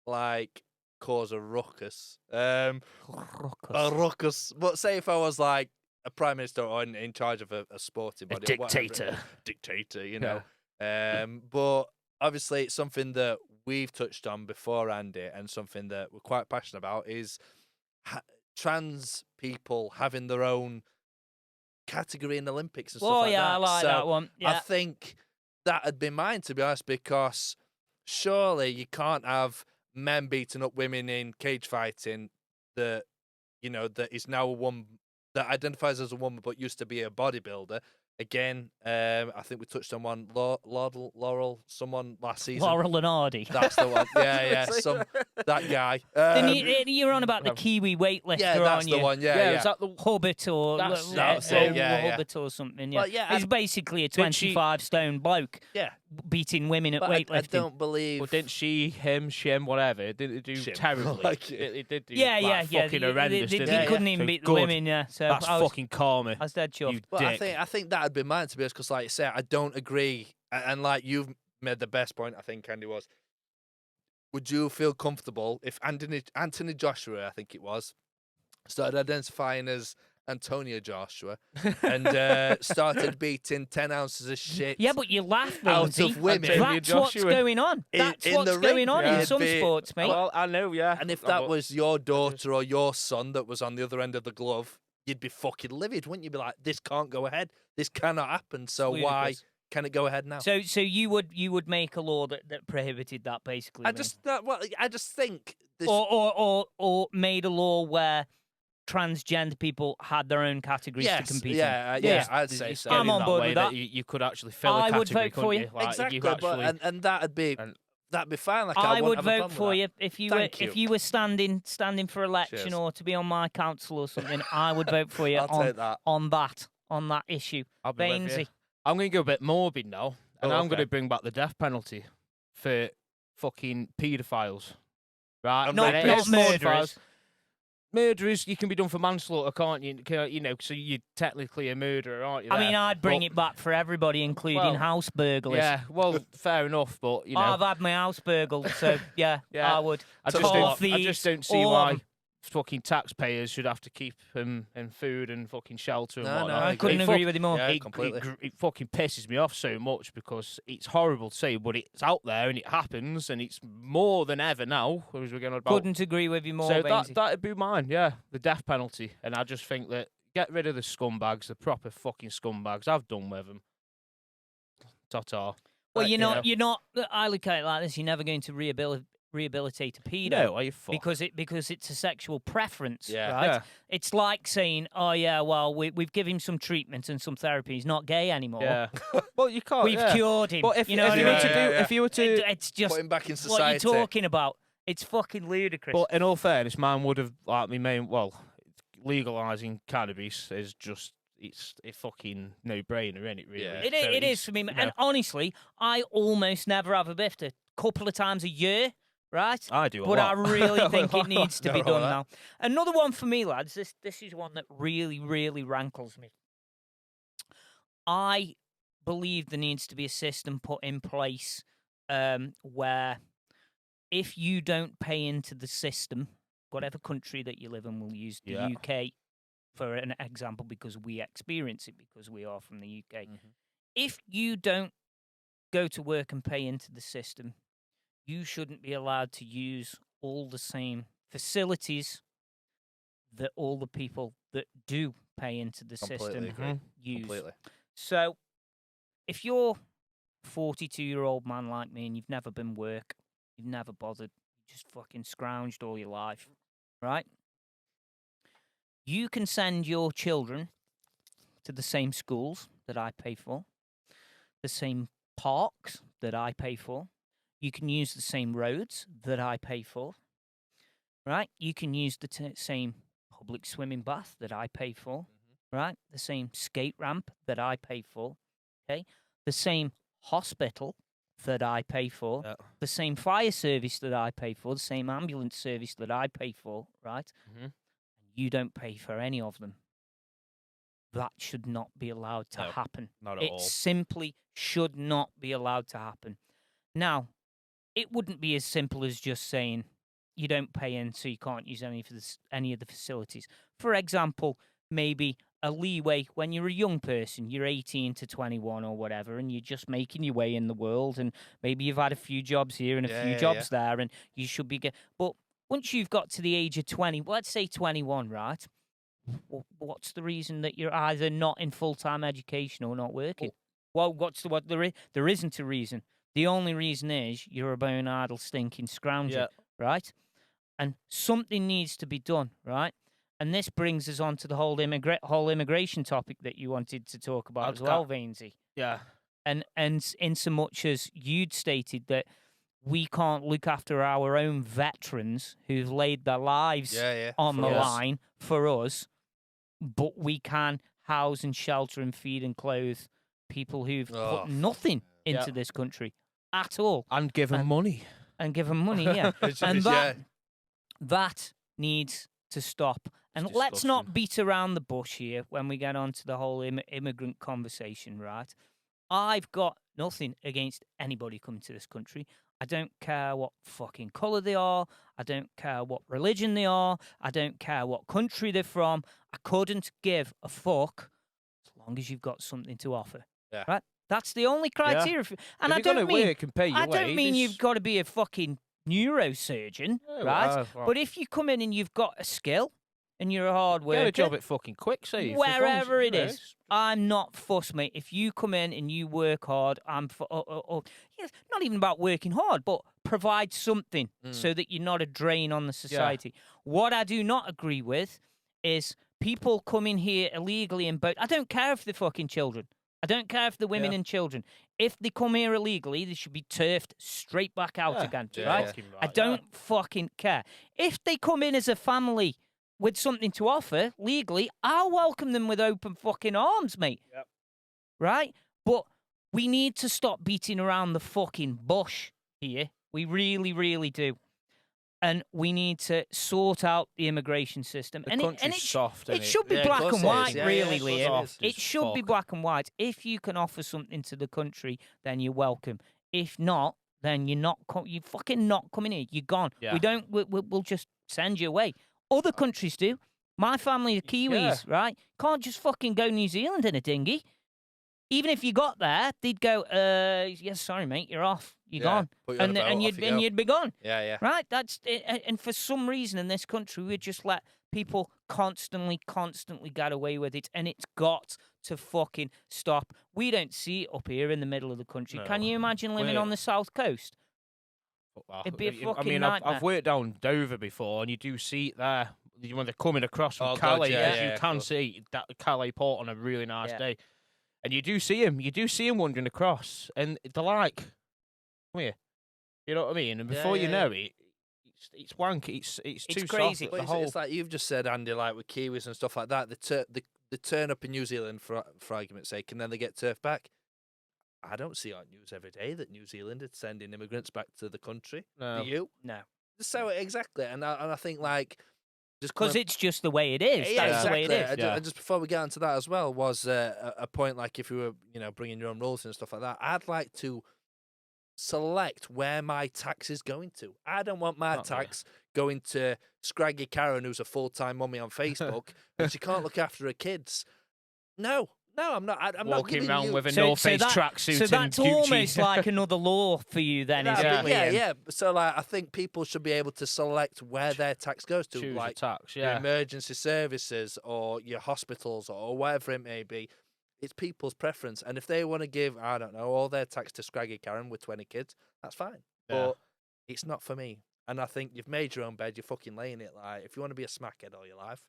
like cause a ruckus. A ruckus. But say if I was like a prime minister or in charge of a sporting body, or whatever, dictator, you know. But obviously, it's something that we've touched on before, Andy, and something that we're quite passionate about is trans people having their own category in the Olympics and stuff Oh like yeah, that. I like So that one. I Yeah. think that had been mine, to be honest, because surely you can't have men beating up women in cage fighting that, you know, that is now a woman that identifies as a woman but used to be a bodybuilder. Again, I think we touched on one. Laurel, someone last season. Laurel and Hardy. That's the one. Yeah, that guy. You're on about the Kiwi weightlifter, Yeah, that's aren't you? the one. Yeah. Is that the Hubbard or That's it, yeah. Hubbard or something. Yeah, Well, yeah, he's basically a Didn't she- 25-stone bloke Yeah. beating women at But weightlifting. I don't believe. Well, didn't she, him, shim, whatever? Didn't it do Shim. terribly? Like it. It did do yeah. fucking horrendous, They, didn't they it? couldn't Yeah. even So beat the good. women. Yeah, so That's I was, fucking karma. I was dead chuffed. You Well, dick. I think that'd be mine, to be honest, because like you say, I don't agree. And like you've made the best point, I think, Andy, was. Would you feel comfortable if Anthony Joshua, I think it was, started identifying as Antonio Joshua and started beating 10 ounces of shit? Yeah, but you laugh, Out Vainsey. of women. That's what's Joshua. going on. That's in what's the going ring, on yeah. in some It'd be- sports, mate. Well, I know, yeah. And if that was your daughter or your son that was on the other end of the glove, you'd be fucking livid, wouldn't you? Be like, this can't go ahead. This cannot happen. So why Ludicrous. can it go ahead now? So you would make a law that prohibited that, basically. I then? just think this. or made a law where transgender people had their own categories yes, to compete in. yeah, I'd say You so. scale I'm it on that board way with that that. you could actually fill a I category, would vote couldn't for you? you. Like, Exactly, you but actually, and that'd be fine. Like I would wouldn't have a vote problem for with you if you Thank were you. if you were standing for election Cheers. or to be on my council or something. I would vote for you I'll take that. on that issue. I'll be with you. Vainsey. I'm going to go a bit morbid now, and Oh, I'm going okay. to bring back the death penalty for fucking paedophiles. Right? I'm Not very not pissed. murderers. Murderers, you can be done for manslaughter, can't you? You know, so you're technically a murderer, aren't you? I mean, there? I'd bring But- it back for everybody, including Well, house burglars. Yeah, well, fair enough, but you know, I've had my house burgled, so yeah, Yeah. I would. I So just, all don't, I thieves, just don't see all of why them. fucking taxpayers should have to keep them in food and fucking shelter and No, no, whatnot. I I couldn't It agree with you more. Yeah, it, completely. it fucking pisses me off so much because it's horrible to say, but it's out there and it happens, and it's more than ever now. As we're going on about. Couldn't agree with you more, So Vainsey. that'd be mine, yeah, the death penalty. And I just think that get rid of the scumbags, the proper fucking scumbags. I've done with them. Ta-ta. Well, you know. you're not. I look at it like this: you're never going to rehabilitate a pedo No, are you fuck? because it's a sexual preference, Yeah. right? Yeah. It's like saying, "Oh yeah, well we've given him some treatment and some therapy. He's not gay anymore. Yeah. Well, you can't. We've yeah. cured him." But if, you know if what you I were mean? to do, Yeah. if you were to, It's just Put him back in what society. you're talking about. It's fucking ludicrous. but in all fairness, man would have like me main. Well, legalizing cannabis is just it's a fucking no brainer, isn't it? Really. Yeah. It, So it it's, is for me, you know, and honestly, I almost never have a biff. A couple of times a year, right? I do. A But I lot. really think it needs to be Nothing wrong done with now. Another one for me, lads. This is one that really rankles me. I believe there needs to be a system put in place where if you don't pay into the system, whatever country that you live in, we'll use the Yeah. UK for an example because we experience it because we are from the UK. Mm-hmm. If you don't go to work and pay into the system, you shouldn't be allowed to use all the same facilities that all the people that do pay into the Completely system agree. use. Completely. So, if you're a 42-year-old man like me and you've never been work, you've never bothered, you just fucking scrounged all your life, right? You can send your children to the same schools that I pay for, the same parks that I pay for. You can use the same roads that I pay for, right? You can use the same public swimming bath that I pay for, right? The same skate ramp that I pay for, okay? The same hospital that I pay for, Yeah. the same fire service that I pay for, the same ambulance service that I pay for, right? Mhm. You don't pay for any of them. That should not be allowed to No, happen. not at It all. simply should not be allowed to happen. Now, it wouldn't be as simple as just saying you don't pay in, so you can't use any of the facilities. For example, maybe a leeway when you're a young person, you're 18 to 21 or whatever, and you're just making your way in the world, and maybe you've had a few jobs here and a few jobs there, and you should be. But once you've got to the age of 20, let's say 21, right? What's the reason that you're either not in full-time education or not working? Well, there isn't a reason. The only reason is you're a bone idle, stinking scrounger, Yeah. right? And something needs to be done, right? And this brings us on to the whole immigration topic that you wanted to talk about as well, Vainsey. Yeah. And in so much as you'd stated that we can't look after our own veterans who've laid their lives on the line for us, but we can house and shelter and feed and clothe people who've put nothing into this country at all. And give them money. And give them money, yeah. And that needs to stop. And let's not beat around the bush here when we get onto the whole immigrant conversation, right? I've got nothing against anybody coming to this country. I don't care what fucking colour they are. I don't care what religion they are. I don't care what country they're from. I couldn't give a fuck as long as you've got something to offer. Yeah. Right? That's the only criteria. And I don't mean you've got to be a fucking neurosurgeon, right? But if you come in and you've got a skill and you're a hard worker, get a job at fucking Quicksave. Wherever it is, I'm not fussed, mate. If you come in and you work hard, it's not even about working hard, but provide something so that you're not a drain on the society. What I do not agree with is people coming here illegally and I don't care if they're fucking children. I don't care if they're women and children. If they come here illegally, they should be turfed straight back out again, right? I don't fucking care. If they come in as a family with something to offer legally, I'll welcome them with open fucking arms, mate. Yep. Right? But we need to stop beating around the fucking bush here. We really, really do. And we need to sort out the immigration system. The country's soft. It should be black and white, really, Liam. It should be black and white. If you can offer something to the country, then you're welcome. If not, then you're fucking not coming here. You're gone. Yeah. We'll just send you away. Other countries do. My family are Kiwis, right? Can't just fucking go New Zealand in a dinghy. Even if you got there, they'd go, yes, sorry, mate, you're off. You're gone. And you'd be gone. Yeah. Right? That's it. And for some reason in this country, we just let people constantly get away with it. And it's got to fucking stop. We don't see it up here in the middle of the country. No. Can you imagine living on the south coast? It'd be a fucking nightmare. I've worked down Dover before, and you do see it there. When they're coming across from God, Calais, you can see that Calais port on a really nice day. And you do see him wandering across, and they're like, "Come here," you know what I mean? And before you know it, it's wank. It's too crazy. soft. It's like you've just said, Andy, like with Kiwis and stuff like that. They turn up in New Zealand for argument's sake, and then they get turfed back. I don't see on news every day that New Zealand is sending immigrants back to the country. No. Do you? No. So exactly, and I think like. Because it's just the way it is. Yeah, That's exactly. the way it is. And just before we get onto that as well, was a point like if you were, bringing your own rules and stuff like that, I'd like to select where my tax is going to. I don't want my tax going to Scraggy Karen, who's a full-time mummy on Facebook, and she can't look after her kids. No, I'm not. I'm not walking giving around you... with a North Face tracksuit. So that's and Gucci. almost like another law for you, then, is it? Yeah. So I think people should be able to select where their tax goes to, Choose like a tax, your emergency services or your hospitals or whatever it may be. It's people's preference, and if they want to give, I don't know, all their tax to Scraggy Karen with 20 kids, that's fine. Yeah. But it's not for me. And I think you've made your own bed. You're fucking laying it. Like if you want to be a smackhead all your life.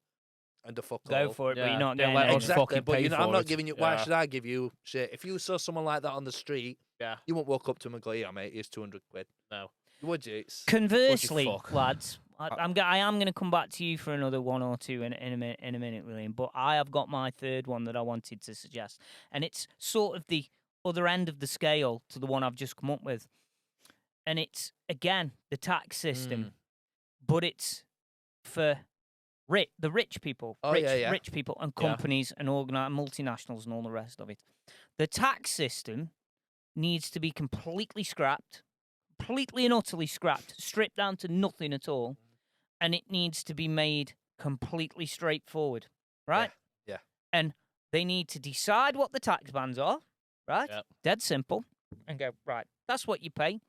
And the fuck Go all. for it, but Yeah. you're not Don't getting let any. us Exactly, fucking but pay I'm for not it. giving you. Why Yeah. should I give you shit? If you saw someone like that on the street, you won't walk up to him and go, "Yeah, mate, here's 200 quid." No. Would you? It's... Conversely, fuck? lads, I am going to come back to you for another one or two in a minute, William. But I have got my third one that I wanted to suggest, and it's sort of the other end of the scale to the one I've just come up with, and it's again the tax system, but it's for the rich people, rich people and companies and multinationals and all the rest of it. The tax system needs to be completely scrapped, completely and utterly scrapped, stripped down to nothing at all, and it needs to be made completely straightforward, right? Yeah. And they need to decide what the tax bands are, right? Yep. Dead simple, and go, right, that's what you pay.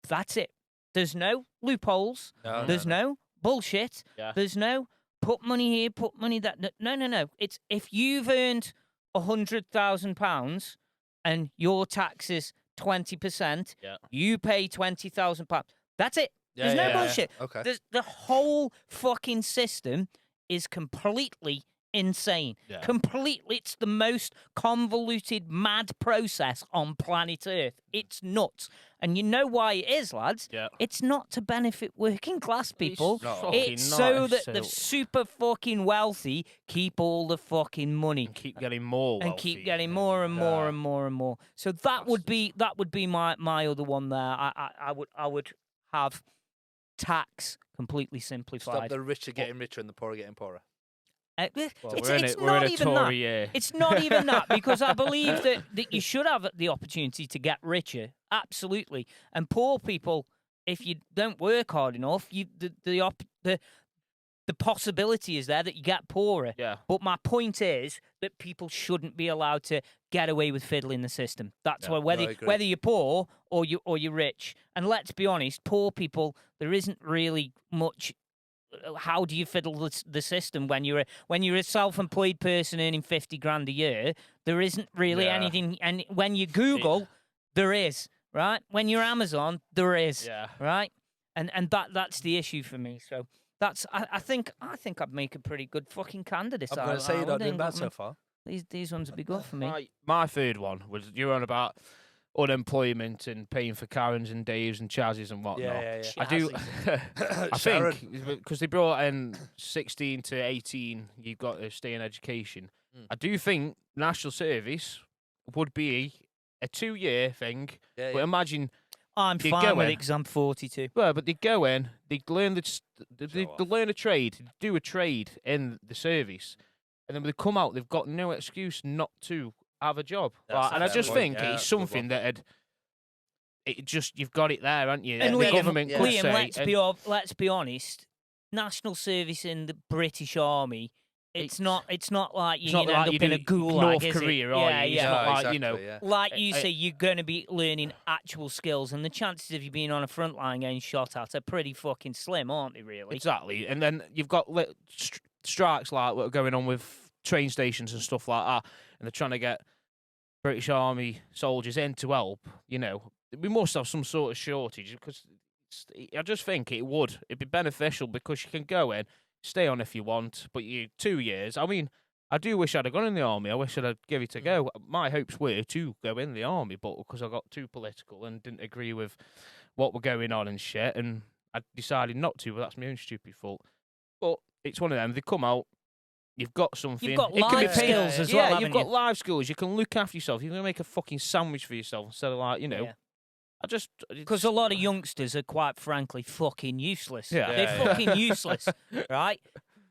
That's it. There's no loopholes. There's no bullshit. Yeah. There's no put money here, put money that. No. It's if you've earned £100,000 and your tax is 20%, you pay £20,000. That's it. There's no bullshit. Okay. The whole fucking system is completely insane. Yeah. Completely. It's the most convoluted, mad process on planet Earth. It's nuts. And you know why it is, lads? Yeah. It's not to benefit working class people. It's No. fucking It's so not, that so- the super fucking wealthy keep all the fucking money. and keep getting more And wealthy. keep getting more and more and more and more. So that would be my other one there. I would have tax completely simplified. Stop the rich are getting richer and the poor are getting poorer. Well, It's we're in not a even Tory that. year. It's not even that, because I believe that you should have the opportunity to get richer, absolutely. And poor people, if you don't work hard enough, the possibility is there that you get poorer. Yeah. But my point is that people shouldn't be allowed to get away with fiddling the system. That's why I agree. whether you're poor or you're rich. And let's be honest, poor people, there isn't really much. How do you fiddle the system when you're a self-employed person earning 50 grand a year? There isn't really Yeah. anything. And when you Google, there is, right? When you're Amazon, there is, Yeah. right? And that's the issue for me. So that's I think I'd make a pretty good fucking candidate. I'm going to say you're I not would doing think bad so far. These ones would be good for me. My third one was you're on about unemployment and paying for Karens and Daves and Chazzies and whatnot. Yeah. I do. I Sharon. think because they brought in 16 to 18, you've got to stay in education. I do think national service would be a 2-year thing. Yeah, But imagine, I'm You fine go with in. it because I'm 42. well, but they'd go in, they'd learn they'd Show learn a trade, do a trade in the service, and then when they come out, they've got no excuse not to have a job. That's a And I fair just point, think yeah, it's that's a good something one. that you've got it there, haven't you? And the Liam, government could Liam, say, let's be honest. National service in the British Army. It's not like it's you not end like up you in do a gulag, North is it? Korea, are Yeah, you? It's yeah. not No, like, you know, exactly, yeah. Like you I- say, you're going to be learning actual skills, and the chances of you being on a front line getting shot at are pretty fucking slim, aren't they? Really? Exactly. And then you've got strikes like what are going on with train stations and stuff like that, and they're trying to get British Army soldiers in to help. You know, we must have some sort of shortage because I just think it'd be beneficial because you can go in, stay on if you want, but 2 years. I mean, I do wish I'd have gone in the army. I wish I'd have give it a go. My hopes were to go in the army, but because I got too political and didn't agree with what were going on and shit, and I decided not to, but that's my own stupid fault. But it's one of them. They come out, you've got something. You've got It can be life paid- skills as yeah, well, you've haven't got you? life skills. You can look after yourself. You can make a fucking sandwich for yourself instead of like, Yeah. Because a lot of youngsters are quite frankly fucking useless. Yeah. They're Yeah. fucking useless, right?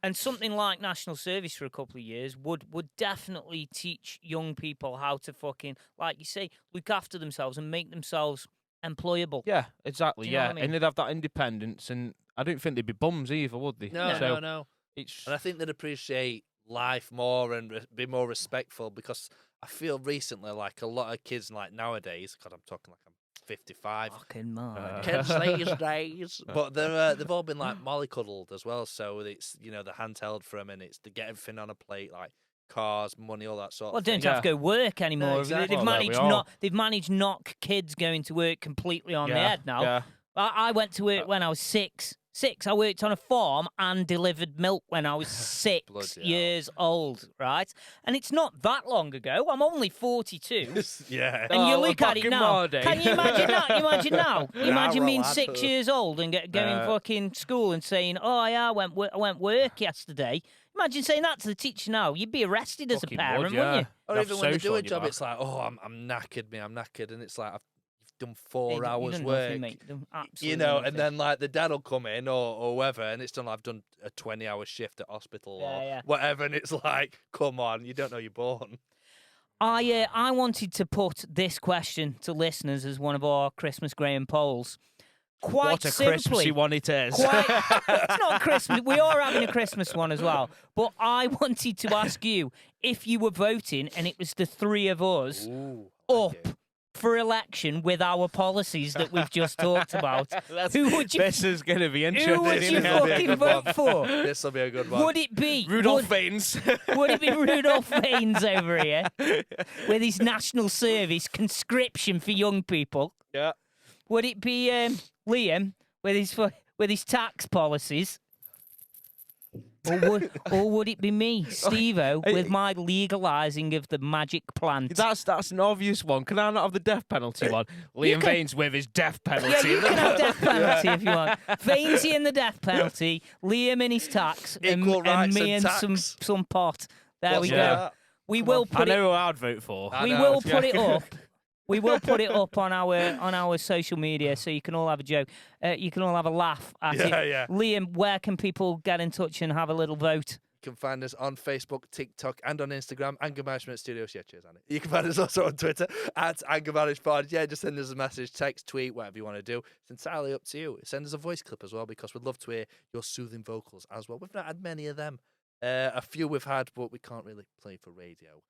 And something like national service for a couple of years would definitely teach young people how to fucking, like you say, look after themselves and make themselves employable. Yeah, exactly. Do you know Yeah, what I mean? and they'd have that independence, and I don't think they'd be bums either, would they? So No. It's And I think they'd appreciate life more and be more respectful because I feel recently like a lot of kids like nowadays, God, I'm talking like I'm 55. Fucking mad. Kids these days, but they've all been like mollycoddled as well. So it's the handheld for them, and it's to get everything on a plate like cars, money, all that sort Well, of thing. don't have to go work anymore. exactly. They've Well, there we managed are. they've managed to knock kids going to work completely on the head now. Yeah. I went to work when I was six. I worked on a farm and delivered milk when I was 6 Bloody hell. years old, right? And it's not that long ago. I'm only 42. Yeah. And you Oh, look back at it in now. my day. Can you imagine that? Imagine now. Imagine being lad. 6 years old and going fucking school and saying, "Oh yeah, I went work yesterday." Imagine saying that to the teacher now. You'd be arrested as a Fucking parent, would, wouldn't yeah. you? Or Have even when they social do a on your job, back. it's like, oh, I'm knackered, I'm knackered, and it's like you've done 4 You hours done work. nothing, mate. Done You absolutely know, nothing. and then like the dad will come in or whoever, and it's done. I've done a 20-hour shift at hospital or Yeah. whatever, and it's like, come on, you don't know you're born. I wanted to put this question to listeners as one of our Christmas Graham polls. Quite What a simply, Christmassy one it is. it's not Christmas. We are having a Christmas one as well. But I wanted to ask you if you were voting and it was the three of us up for election with our policies that we've just talked about. Who would you? This is going to be interesting. Who would you isn't it? fucking vote for? This will be a good one. Would it be Rudolph Vaines. Would it be Rudolph Vaines over here with his national service conscription for young people? Yeah. Would it be Liam with his tax policies? Or would it be me, Steve-O, with my legalising of the magic plant? That's an obvious one. Can I not have the death penalty one? Liam Vaines with his death penalty. Yeah, you can have death penalty if you want. Vainsey in the death penalty, Liam in his tax, and me in some pot. There we go. We will put it. I know who I'd vote for. We will put it up. We will put it up on our social media, so you can all have a joke. You can all have a laugh at it. Yeah. Liam, where can people get in touch and have a little vote? You can find us on Facebook, TikTok, and on Instagram, Anger Management Studios. Yeah, cheers, Annie. You can find us also on Twitter at Anger Management Pod. Yeah, just send us a message, text, tweet, whatever you want to do. It's entirely up to you. Send us a voice clip as well, because we'd love to hear your soothing vocals as well. We've not had many of them. A few we've had, but we can't really play for radio.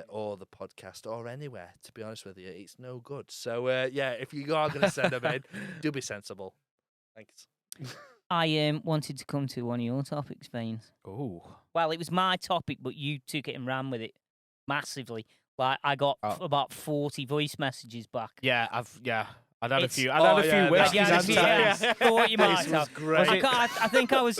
Or the podcast or anywhere, to be honest with you. It's no good. So, yeah, if you are going to send them in, do be sensible. Thanks. I wanted to come to one of your topics, Vaines. Oh. Well, it was my topic, but you took it and ran with it massively. Like, I got about 40 voice messages back. Yeah, I'd had a few. Whiskeys and yeah. Thought you might This have. was great. I think I was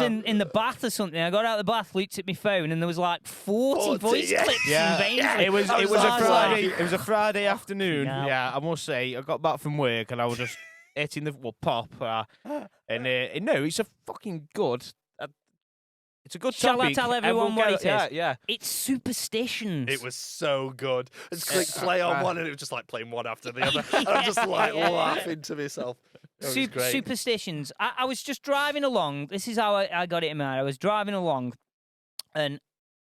in the bath or something. I got out of the bath, looked at my phone, and there was like 40 voice clips from Vainsey. It was a Friday. Like, It was a Friday afternoon. hell. Yeah, I must say, I got back from work and I was just hitting the pop. And no, it's a fucking good. It's a good Shall topic. I tell and everyone we'll what it get is? Yeah. It's superstitions. It was so good. I just clicked play on one, and it was just like playing one after the other. And I'm just like laughing to myself. It was great. Superstitions. I was just driving along. This is how I got it in my head. I was driving along, and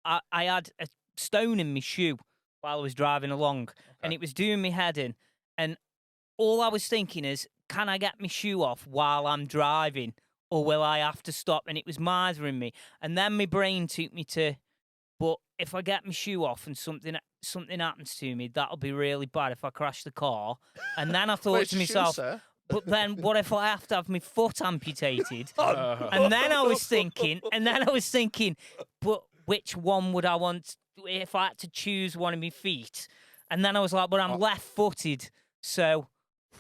I had a stone in my shoe while I was driving along, and it was doing me head in. And all I was thinking is, can I get my shoe off while I'm driving, or will I have to stop? And it was mithering me. And then my brain took me to, but if I get my shoe off and something happens to me, that'll be really bad if I crash the car. And then I thought to myself, but then what if I have to have my foot amputated? And then I was thinking, but which one would I want if I had to choose one of my feet? And then I was like, but I'm left-footed, so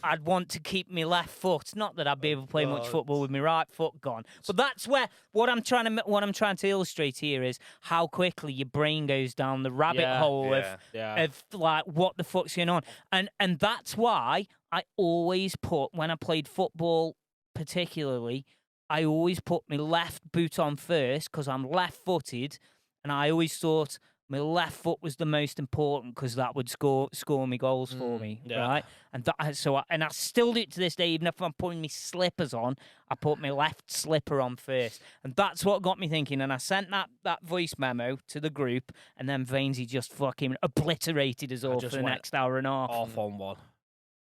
I'd want to keep my left foot. Not that I'd be able to play much football with my right foot gone. But that's where what I'm trying to illustrate here is how quickly your brain goes down the rabbit hole of like what the fuck's going on. And that's why I always put, when I played football particularly, I always put my left boot on first because I'm left-footed, and I always thought my left foot was the most important because that would score me goals for me, right? And I still do it to this day. Even if I'm putting my slippers on, I put my left slipper on first, and that's what got me thinking. And I sent that voice memo to the group, and then Vainsey just fucking obliterated us all for the next hour and a half. Off on one.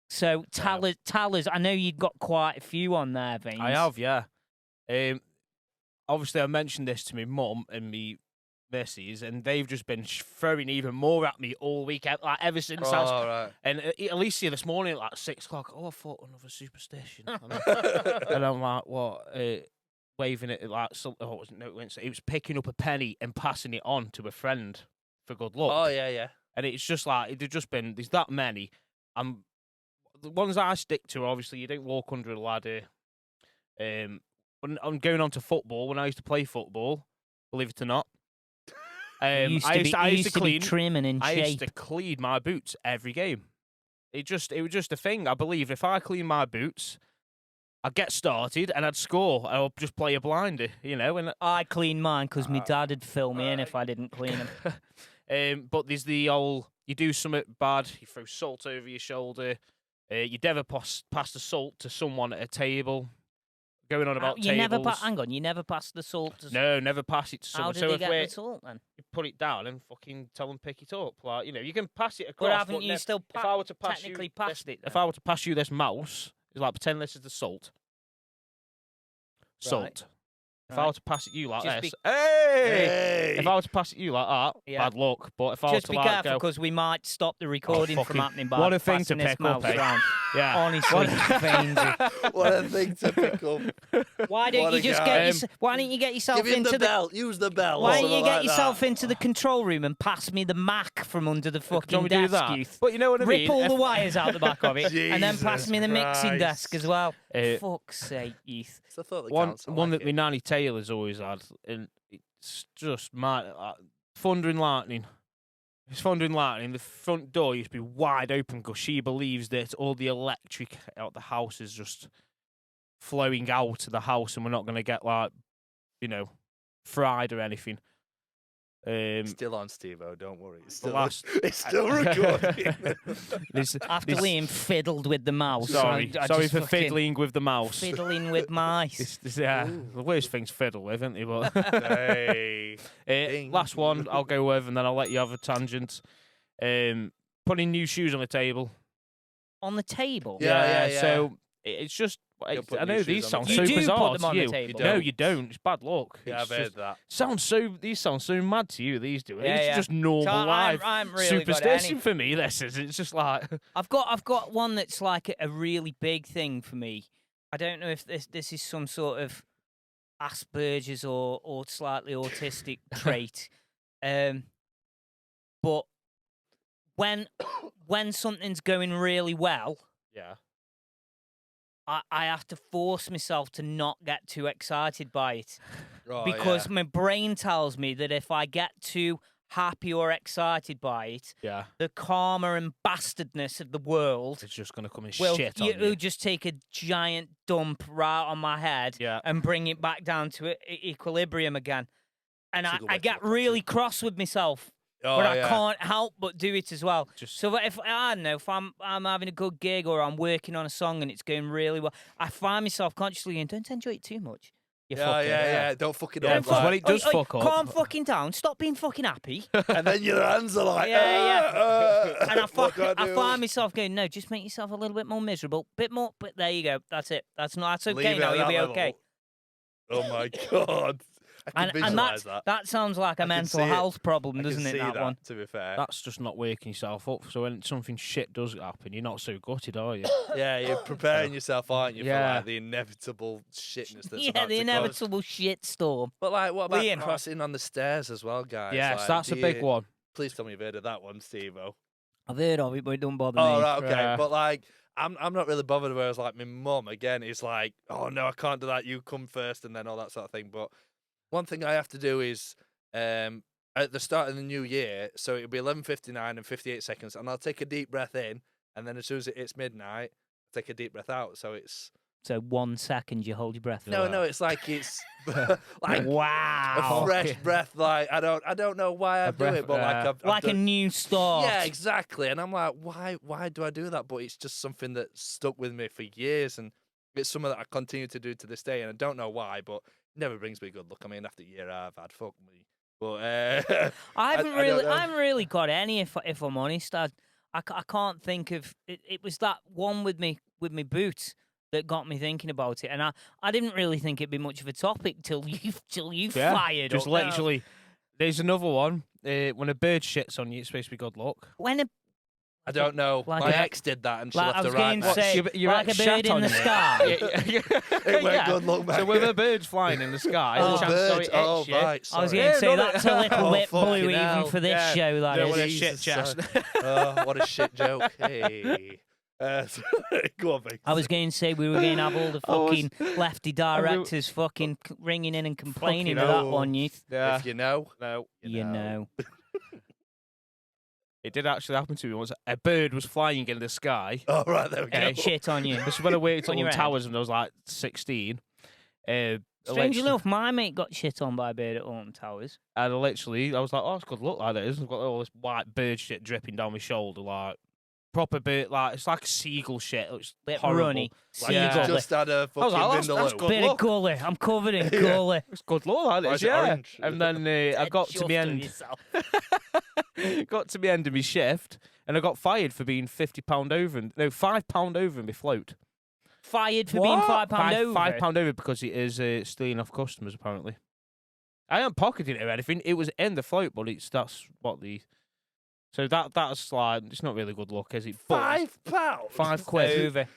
So tell us. I know you've got quite a few on there, Vaines. I have, yeah. Obviously, I mentioned this to my mum and me missus, and they've just been throwing even more at me all weekend, like ever since. And Alicia this morning at like 6 o'clock, I thought another superstition. And I'm like, what? Waving it like something. It was picking up a penny and passing it on to a friend for good luck. Oh, yeah. And it's just like, there's that many. The ones that I stick to, obviously, you don't walk under a ladder. When I'm going on to football, when I used to play football, believe it or not, I used to clean trimming in shape. I used to clean my boots every game. It was just a thing. I believe if I clean my boots, I'd get started and I'd score. I'll just play a blinder, And I clean mine because my dad would fill me in if I didn't clean them. But there's the old, you do something bad, you throw salt over your shoulder, you never pass the salt to someone at a table. Going on about tables. Hang on, you never pass the salt to No, never pass it to someone. How did they get the salt then? You put it down and fucking tell them pick it up. Like, you can pass it across. But haven't you still if I were to pass technically you passed it? If I were to pass you this mouse, it's like pretend this is the salt. Salt. If I were to pass it you like this, hey! If I were to pass it you like that, bad luck. But if I were to be careful because we might stop the recording from happening by what a thing to passing this pick up, mouse around. Yeah, honestly, Vainsey. What a thing to pick up. Why don't you just why don't you get yourself Give him into the bell? Use the bell. Why don't you get yourself into the control room and pass me the Mac from under the fucking desk, youth? But you know what I mean. Rip all the wires out the back of it, and then pass me the mixing Christ. desk as well. Fuck's sake, youth. So I thought one that my nanny Gail has always had, and it's just mad. Thunder and lightning. It's thunder and lightning. The front door used to be wide open because she believes that all the electric out the house is just flowing out of the house, and we're not going to get fried or anything. Still on, Steve-O, don't worry. It's the still recording. After Liam fiddled with the mouse. Sorry I for just fucking fiddling with the mouse. Fiddling with mice. The worst thing's fiddle with, isn't it? But Hey. last one, I'll go with, and then I'll let you have a tangent. Putting new shoes on the table. On the table? Yeah. So it's just. You'll put I new know shoes these on sound the so You do bizarre put them to on you. the table. No, you don't. It's bad luck. Yeah, It's I've just- heard that. These sound so mad to you. These do. Yeah, It's yeah. just normal So life. I'm really got Superstition any. for me. This is. It's just like. I've got one that's like a really big thing for me. I don't know if this is some sort of Asperger's or slightly autistic trait. But when something's going really well, Yeah. I have to force myself to not get too excited by it. Oh, Because yeah. my brain tells me that if I get too happy or excited by it, Yeah. the karma and bastardness of the world It's just gonna come and will shit on it'll you. just take a giant dump right on my head Yeah. and bring it back down to equilibrium again. And That's a good I way to get look at really it. cross with myself, Oh, but yeah. I can't help but do it as well. Just So if I don't know, if I'm having a good gig or I'm working on a song and it's going really well, I find myself consciously going, don't enjoy it too much. You fucker. Yeah. Don't fuck it Yeah, up. because when Like, it does fuck up. Calm fucking down. Stop being fucking happy. and then your hands are like, Yeah. And what do I do? find myself going, no, just make yourself a little bit more miserable, bit more. But there you go. That's it. That's okay Leave it now. at You'll that be level. okay. Oh my god. I can visualize that. That sounds like a I can mental see it. health problem, I can doesn't it? see That one. to be fair. That's just not waking yourself up. So when something shit does happen, you're not so gutted, are you? Yeah, you're preparing yourself, aren't you, for Yeah. like the inevitable shitness that's Yeah, about the to come. inevitable shit storm. But like, what about Liam. crossing on the stairs as well, guys? Yes, Like, that's a do big you- one. Please tell me you've heard of that one, Steve-O. I've heard of it, but it don't bother Oh, me. right, okay. Yeah. But like, I'm not really bothered. Whereas like my mum again is like, oh no, I can't do that. You come first, and then all that sort of thing. But one thing I have to do is at the start of the new year, so it'll be 11:59 and 58 seconds, and I'll take a deep breath in, and then as soon as it's midnight, take a deep breath out. So it's So 1 second you hold your breath. for no, that. no, it's like it's like a Wow. fresh breath. Like I don't know why I do breath, it, but like I've Like a done, new start. yeah, exactly. And I'm like, why do I do that? But it's just something that stuck with me for years, and it's something that I continue to do to this day. And I don't know why, but it never brings me good luck. I mean, after the year I've had, fuck me. But I haven't I don't know. I haven't really got any. If I'm honest, I can't think of. It was that one with me boots that got me thinking about it, and I didn't really think it'd be much of a topic till you Yeah, fired just up. Now, literally. There's another one. When a bird shits on you, it's supposed to be good luck. when a I don't know. Like My a- ex did that, and she like I left was a right going to mess. say, Your like a ex bird shat in on the you. sky. It went good luck, mate. So with a bird flying in the sky, Oh, there's a chance bird. it Oh, hits you. right. I was Sorry. going to say Yeah, that's a little Oh, bit blue fucking even hell. for this Yeah. show. That Don't is. want a Jesus, shit chest. Oh, what a shit joke. Hey. Go on, mate. I was going to say we were going to have all the I was- fucking lefty directors fucking ringing in and complaining Fucking with that hell. one, youth. Yeah. If you know, No. You know. It did actually happen to me once. A bird was flying in the sky. Oh, right, there we go. And it shit on you. This is when I worked On on your head. towers when I was like 16. Strange Literally- enough, my mate got shit on by a bird at Alton Towers. And I was like, oh, it's good luck like this. I've got all this white bird shit dripping down my shoulder, like proper bird, like it's like seagull shit. It's Bit horrible. runny. Like Yeah. you just had a I was fucking like, that's vindaloo. good Bit of luck. gully. I'm covered in Yeah. gully. It's good luck like Why this, is it yeah. orange? And then I got to the Chuffed with end, yourself. got to the end of my shift, and I got fired for being £50 over, £5 over in my float. Fired for being What? £5 over. £5 over because it is stealing off customers, apparently. I am pocketing it or anything. It was in the float, but that's what the. So that's like, it's not really good luck, is it? But £5? £5 quid. Over.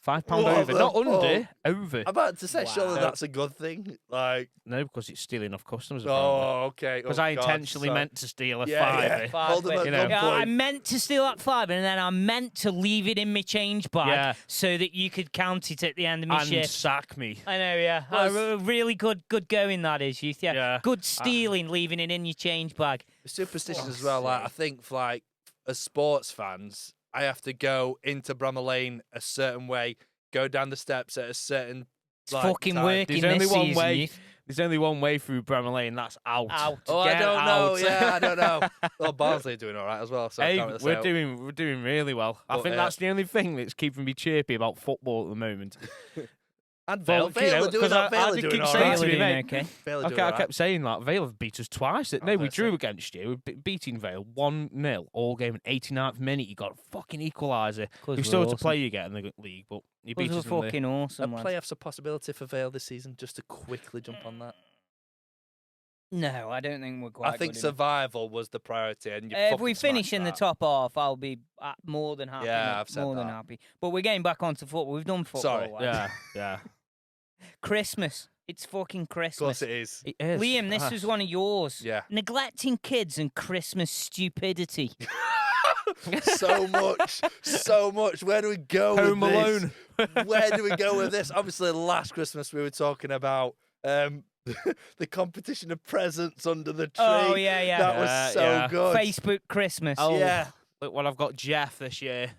£5 What over, the not under, fuck? over. I'm about to say, surely Wow. that's a good thing. Like, No, because it's stealing off customers. oh, okay. Because Oh, I God, intentionally so- meant to steal a Yeah, fiver. yeah. Five Hold them quid. at You know. Yeah, I gunpoint. meant to steal that fiver, and then I meant to leave it in my change bag Yeah. so that you could count it at the end of my And shift. sack me. I know, yeah. Really good going that is, youth. Yeah. Yeah. Good stealing, leaving it in your change bag. Superstition as well. Like, I think, like, as sports fans, I have to go into Bramall Lane a certain way, go down the steps at a certain. It's like, fucking time. working There's only this one season, way. youth. There's only one way through Bramall Lane. That's out. Out. Oh, I Get don't know. out. Yeah, I don't know. Well, Barnsley are doing all right as well. So I Hey, can't really we're say- doing really well. I But, think that's the only thing that's keeping me chirpy about football at the moment. And Well, Vale, you know, are doing 'cause that. I Vale are did doing keep all saying right. to me, Doing mate. okay. Vale are doing Okay, all I right. kept saying that. Vale have beat us twice. No, we gonna drew say. against you. We beating Vale 1-0 all game. In 89th minute, you got a fucking equaliser. 'Cause We still we're have to awesome. play you again in the league, but you beat Because us we're in the... fucking Are awesome, lads. playoffs a possibility for Vale this season? Just to quickly jump on that. No, I don't think we're quite I think good enough. survival was the priority, and you If we fucking finish smashed in the that. top half, I'll be more than happy. Yeah, mate, I've said more than that. happy. But we're getting back onto football. We've done football. Sorry. lads. Yeah, yeah. Christmas. It's fucking Of Christmas. course it is. It is. Liam, this Ah. was one of yours. Yeah. Neglecting kids and Christmas stupidity. So much, so much. Where do we go Home with Alone. this? Where do we go with this? Obviously, last Christmas we were talking about the competition of presents under the tree. Oh, yeah, yeah. That was Yeah, so yeah. good. Facebook Christmas. Oh, Yeah. Look what I've got Jeff this year.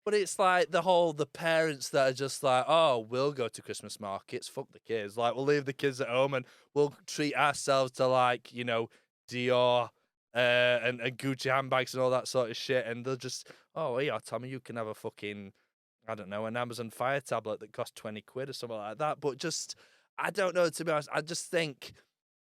But it's like the parents that are just like, oh, we'll go to Christmas markets, fuck the kids. Like, we'll leave the kids at home and we'll treat ourselves to, like, you know, Dior and Gucci handbags and all that sort of shit. And they'll just, oh, yeah, Tommy, you can have a fucking, I don't know, an Amazon Fire tablet that costs 20 quid or something like that. But just, I don't know, to be honest. I just think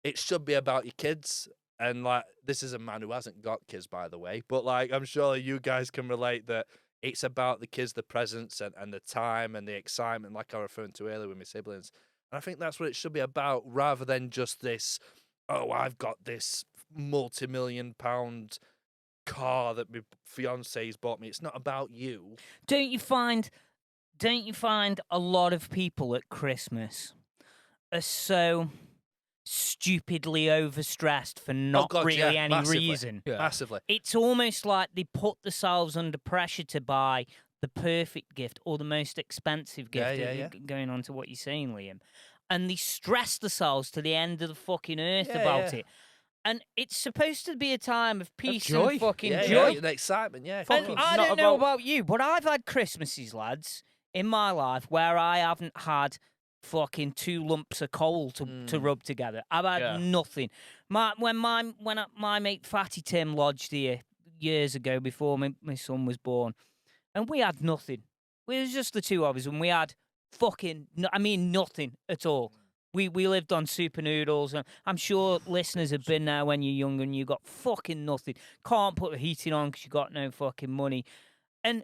it should be about your kids. And, like, this is a man who hasn't got kids, by the way. But, like, I'm sure you guys can relate that it's about the kids, the presents, and the time and the excitement, like I was referring to earlier with my siblings. And I think that's what it should be about, rather than just this, oh, I've got this multi-million-pound car that my fiance's bought me. It's not about you. Don't you find a lot of people at Christmas are so stupidly overstressed for not God, really yeah, any massively. reason? Massively. It's almost like they put themselves under pressure to buy the perfect gift or the most expensive gift. Yeah. Going on to what you're saying, Liam. And they stress themselves to the end of the fucking earth Yeah, about yeah. it. And it's supposed to be a time of peace joy. and fucking Yeah, joy. yeah, the excitement, yeah. And Fucking I not don't know about- about you, but I've had Christmases, lads, in my life where I haven't had fucking 2 lumps of coal to rub together. I've had nothing. When my mate Fatty Tim lodged here years ago before my son was born, and we had nothing. It was just the two of us, and we had nothing at all. We lived on super noodles, and I'm sure listeners have been there when you're young and you got fucking nothing. Can't put the heating on because you got no fucking money. And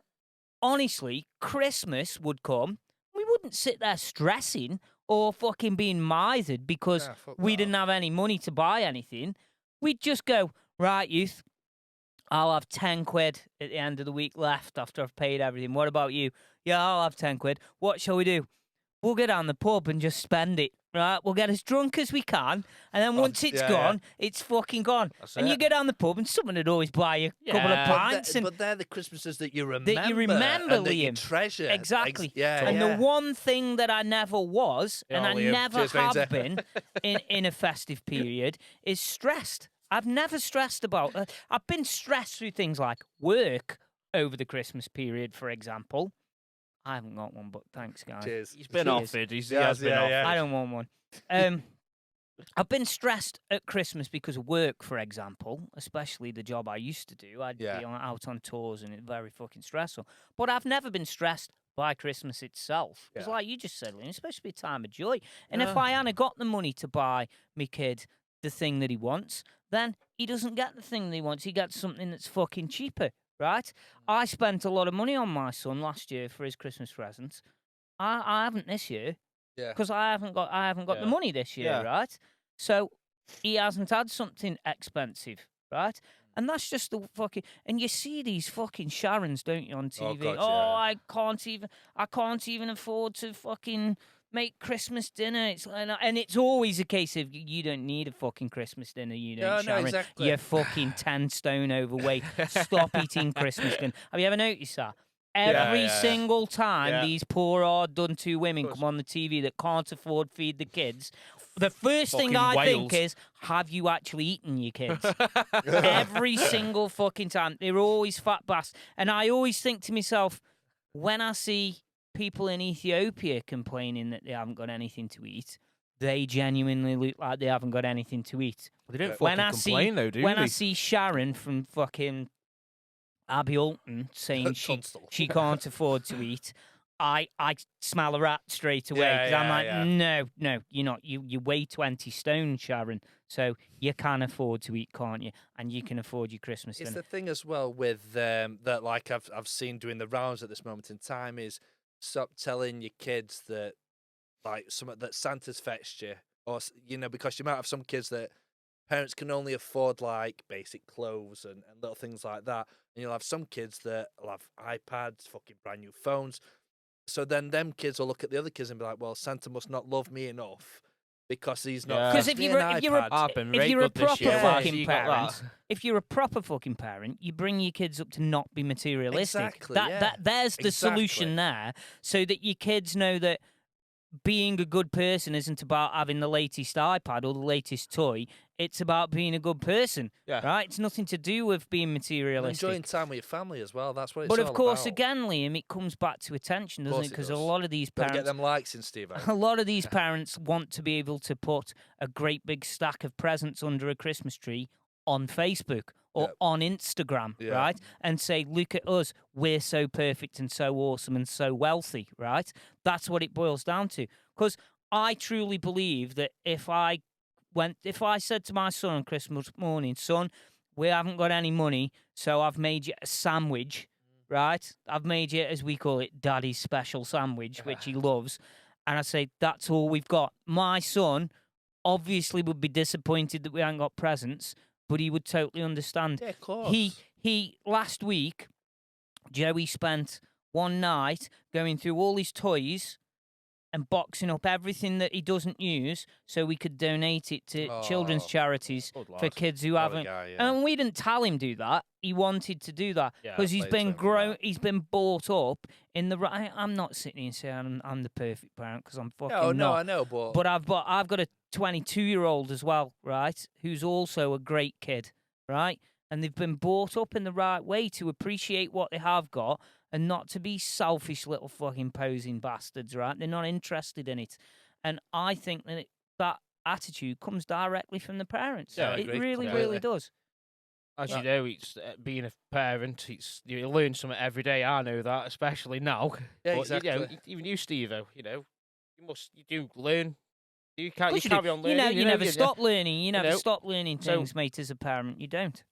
honestly, Christmas would come, we wouldn't sit there stressing or fucking being mithered because Nah, fuck we that. didn't have any money to buy anything. We'd just go, right, youth, I'll have 10 quid at the end of the week left after I've paid everything. What about you? Yeah, I'll have 10 quid. What shall we do? We'll go down the pub and just spend it, right? We'll get as drunk as we can, and then once it's yeah, gone, it's fucking gone. That's And you it. go down the pub, and someone would always buy you a couple of Yeah. pints. And But they're the Christmases that you remember. remember, and that you Liam. treasure. Exactly. Yeah, And yeah. the one thing that I never was, and Yeah, I Liam. never Cheers, have Vainsey. been in a festive period, is stressed. I've never stressed about. I've been stressed through things like work over the Christmas period, for example. I haven't got one, but thanks, guys. Cheers. He's been Cheers. offered. He Yeah, has been yeah, offered. yeah. I don't want one. I've been stressed at Christmas because of work, for example, especially the job I used to do. I'd Yeah. be out on tours and it's very fucking stressful. But I've never been stressed by Christmas itself. It's Yeah. like you just said, Lynn, it's supposed to be a time of joy. And if Yeah. I hadn't got the money to buy me kid the thing that he wants, then he doesn't get the thing that he wants. He gets something that's fucking cheaper, right? I spent a lot of money on my son last year for his Christmas presents. I haven't this year. Yeah. Because I haven't got the Yeah. money this year, Yeah. right? So he hasn't had something expensive, right? And that's just the fucking. And you see these fucking Sharons, don't you, on TV? God, Oh, yeah. I can't even afford to fucking make Christmas dinner. And it's always a case of you don't need a fucking Christmas dinner. You don't, No, Sharon. exactly. You're fucking 10 stone overweight. Stop eating Christmas dinner. Have you ever noticed that? Every yeah. single time Yeah. these poor hard-done-to women come on the TV that can't afford to feed the kids, the first thing Fucking I think Wales. is, have you actually eaten your kids? Every single fucking time. They're always fat bastards. And I always think to myself, when I see people in Ethiopia complaining that they haven't got anything to eat, they genuinely look like they haven't got anything to eat. They don't When fucking I see, complain though, do when they? I see Sharon from fucking Abby Alton saying Tunstall. she can't afford to eat, I smell a rat straight away. Yeah, 'Cause I'm like, yeah. no, you're not. You weigh 20 stone, Sharon. So you can afford to eat, can't you? And you can afford your Christmas It's dinner. the thing as well with that, like I've seen doing the rounds at this moment in time, is stop telling your kids that like that Santa's fetched you, or because you might have some kids that parents can only afford like basic clothes and little things like that, and you'll have some kids that will have iPads, fucking brand new phones. So then them kids will look at the other kids and be like, well, Santa must not love me enough because he's not. Yeah. Because fetched if me you're an if you're a, iPad." I've been if very you're a good this proper year. Why, so fucking you got parent, that? if you're a proper fucking parent, you bring your kids up to not be materialistic. Exactly, yeah. There's the Exactly. solution there, so that your kids know that being a good person isn't about having the latest iPad or the latest toy. It's about being a good person, Yeah. right? It's nothing to do with being And materialistic. enjoying time with your family as well. That's what it's But all of course, about. again, Liam, it comes back to attention, doesn't course it? it Because a does. lot of these Gotta get parents, them likes in, Steve. a lot of these parents want to be able to put a great big stack of presents under a Christmas tree on Facebook or Yep. on Instagram, Yeah. right? And say, look at us, we're so perfect and so awesome and so wealthy, right? That's what it boils down to. Because I truly believe that if I said to my son on Christmas morning, son, we haven't got any money, so I've made you a sandwich, right? I've made you, as we call it, Daddy's special sandwich, which he loves. And I say, that's all we've got. My son obviously would be disappointed that we haven't got presents, but he would totally understand. Yeah, of course. He last week, Joey spent one night going through all his toys and boxing up everything that he doesn't use so we could donate it to children's Oh, charities good for lad. kids who What a haven't. guy, yeah. And we didn't tell him do that. He wanted to do that Yeah, because he's fair been play to him for grown. that. He's been brought up in the right. I'm not sitting here saying I'm the perfect parent because I'm fucking No, not. I know, but But I've got a 22-year-old as well, right? Who's also a great kid, right? And they've been brought up in the right way to appreciate what they have got and not to be selfish little fucking posing bastards, right? They're not interested in it. And I think that that attitude comes directly from the parents. Yeah, I it agree really, completely. really does. As That- you know, it's being a parent. You learn something every day. I know that, especially now. Yeah, But, exactly. even you, Steve-O, you do learn. You can't. Of course You do. carry on learning. You never stop learning. You never know, stop learning so- things, mate, as a parent. You don't.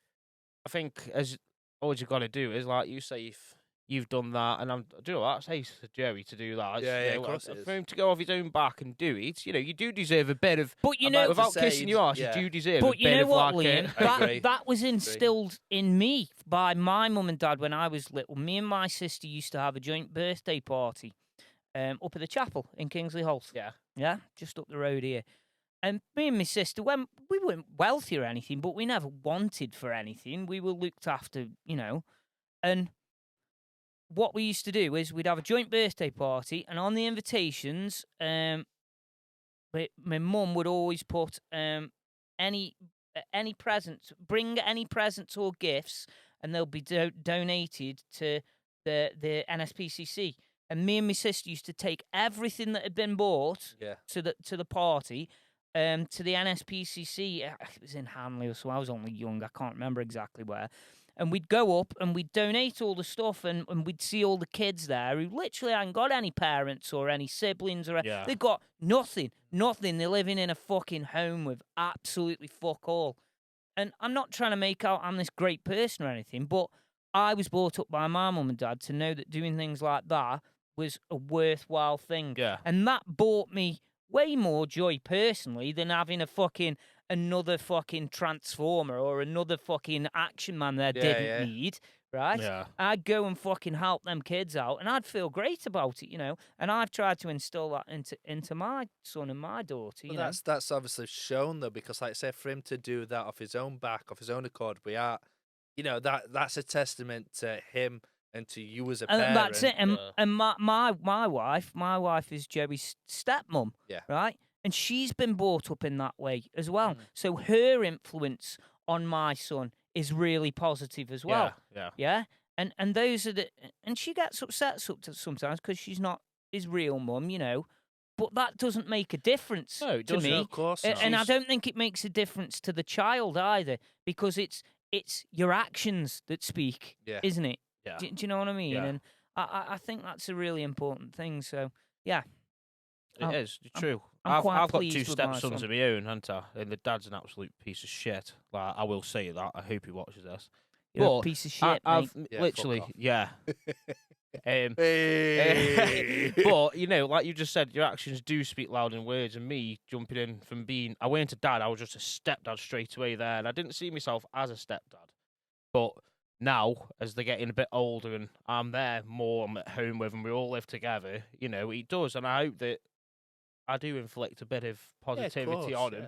I think as all you've got to do is, like you say, if you've done that, and do you know what? I say to Jerry to do that. Yeah, you yeah, know, of course it is. for him to go off his own back and do it, you do deserve a bit of. But you know, without to say kissing your ass, yeah. you do deserve a But bit you know of what, like Liam? I agree. That was instilled in me by my mum and dad when I was little. Me and my sister used to have a joint birthday party up at the chapel in Kingsley Holt. Yeah, just up the road here. And me and my sister, when we weren't wealthy or anything, but we never wanted for anything. We were looked after, And what we used to do is we'd have a joint birthday party, and on the invitations, my mum would always put any presents, bring any presents or gifts, and they'll be donated to the NSPCC. And me and my sister used to take everything that had been bought Yeah. to the party, to the NSPCC. It was in Hanley or so. I was only young. I can't remember exactly where. And we'd go up and we'd donate all the stuff, and we'd see all the kids there who literally hadn't got any parents or any siblings or Yeah. they've got nothing. They're living in a fucking home with absolutely fuck all. And I'm not trying to make out I'm this great person or anything, but I was brought up by my mum and dad to know that doing things like that was a worthwhile thing. Yeah. And that brought me way more joy personally than having a fucking another fucking Transformer or another fucking Action Man they didn't need, right? Yeah. I'd go and fucking help them kids out, and I'd feel great about it, you know. And I've tried to instill that into my son and my daughter, you know. That's obviously shown though, because like I say, for him to do that off his own back, off his own accord, you know, that's a testament to him and to you as a parent. And that's it. And my wife is Joey's stepmom, right? And she's been brought up in that way as well. So her influence on my son is really positive as well. Yeah. And those are and she gets upset sometimes because she's not his real mum, you know. But that doesn't make a difference to me. Of course not. And I don't think it makes a difference to the child either, because it's your actions that speak, isn't it? Yeah. Do you know what I mean? Yeah. And I think that's a really important thing. So, yeah. It is true. I'm I've quite got 2 pleased with my stepsons son. of my own, haven't I? And the dad's an absolute piece of shit. Like, I will say that. I hope he watches this. You're But a piece of shit, I've mate. literally, fuck But you know, like you just said, your actions do speak louder than words. And me jumping in from being, I went to dad, I was just a stepdad straight away there, and I didn't see myself as a stepdad. But now, as they're getting a bit older and I'm there more, I'm at home with them, we all live together. You know, he does, and I hope that I do inflict a bit of positivity on him.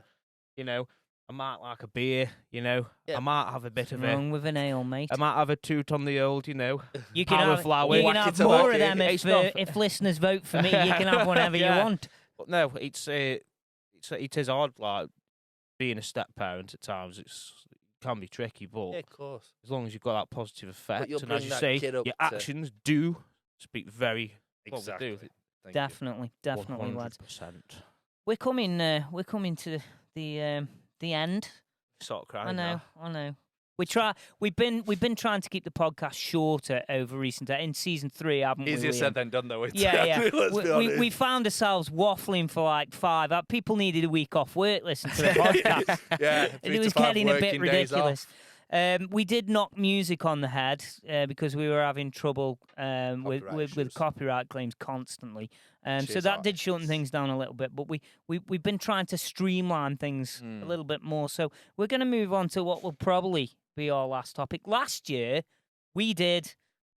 You know, I might like a beer. You know, I might have a bit of Wrong with an ale, mate. I might have a toot on the old, you know. You can power have, flower. you can have more of them if listeners vote for me. You can have whatever you want. But no, it is hard, like being a step parent at times. It can be tricky, but of course, as long as you've got that positive effect, you'll and as bring you that say, kid up your to- actions do speak very exactly. Well, they do. Definitely, lads. 100%. We're coming to the end. Sort of crying. I know. We've been trying to keep the podcast shorter over recent in season 3, haven't we? Easier Liam? said than done, though. Yeah. Let's be honest. We found ourselves waffling for like 5. People needed a week off work listening to the podcast. Yeah, It was getting a bit ridiculous. We did knock music on the head because we were having trouble with copyright claims constantly. So that did shorten things down a little bit. But we've been trying to streamline things a little bit more. So we're going to move on to what will probably be our last topic. Last year, we did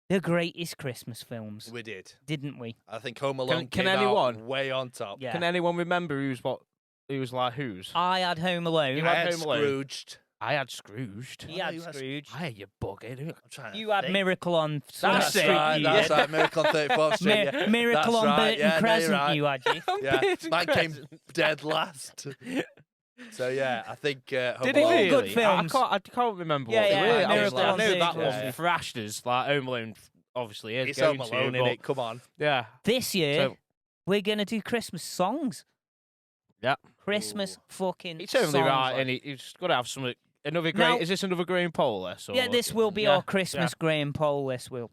the greatest Christmas films. We did, didn't we? I think Home Alone Can came anyone out way on top. Yeah. Can anyone remember who's like whose? I had Home Alone. You I had had Home Alone. Scrooged. I had Scrooged. He had Scrooge. I had you bugging. I'm trying to You had think. Miracle on That's Street. it. That's right. Miracle on 34th Street. Yeah. Miracle That's on right. Burton Yeah, no, you're Crescent. right. You had you. Yeah, Burton mine came Crescent. dead last. So yeah, I think Home Did he Alone. really? good films. I can't remember Yeah, what yeah, they were. Miracle I on know that 34th one thrashed us. Like Home Alone obviously is It's going Home Alone, to, innit? Come on. Yeah. This year, So- we're going to do Christmas songs. Yeah. Christmas fucking It's only songs. right, like. and he's got to have some another great. Now- Is this another Graham poll list? Yeah, this will be our Christmas Graham poll list, Will.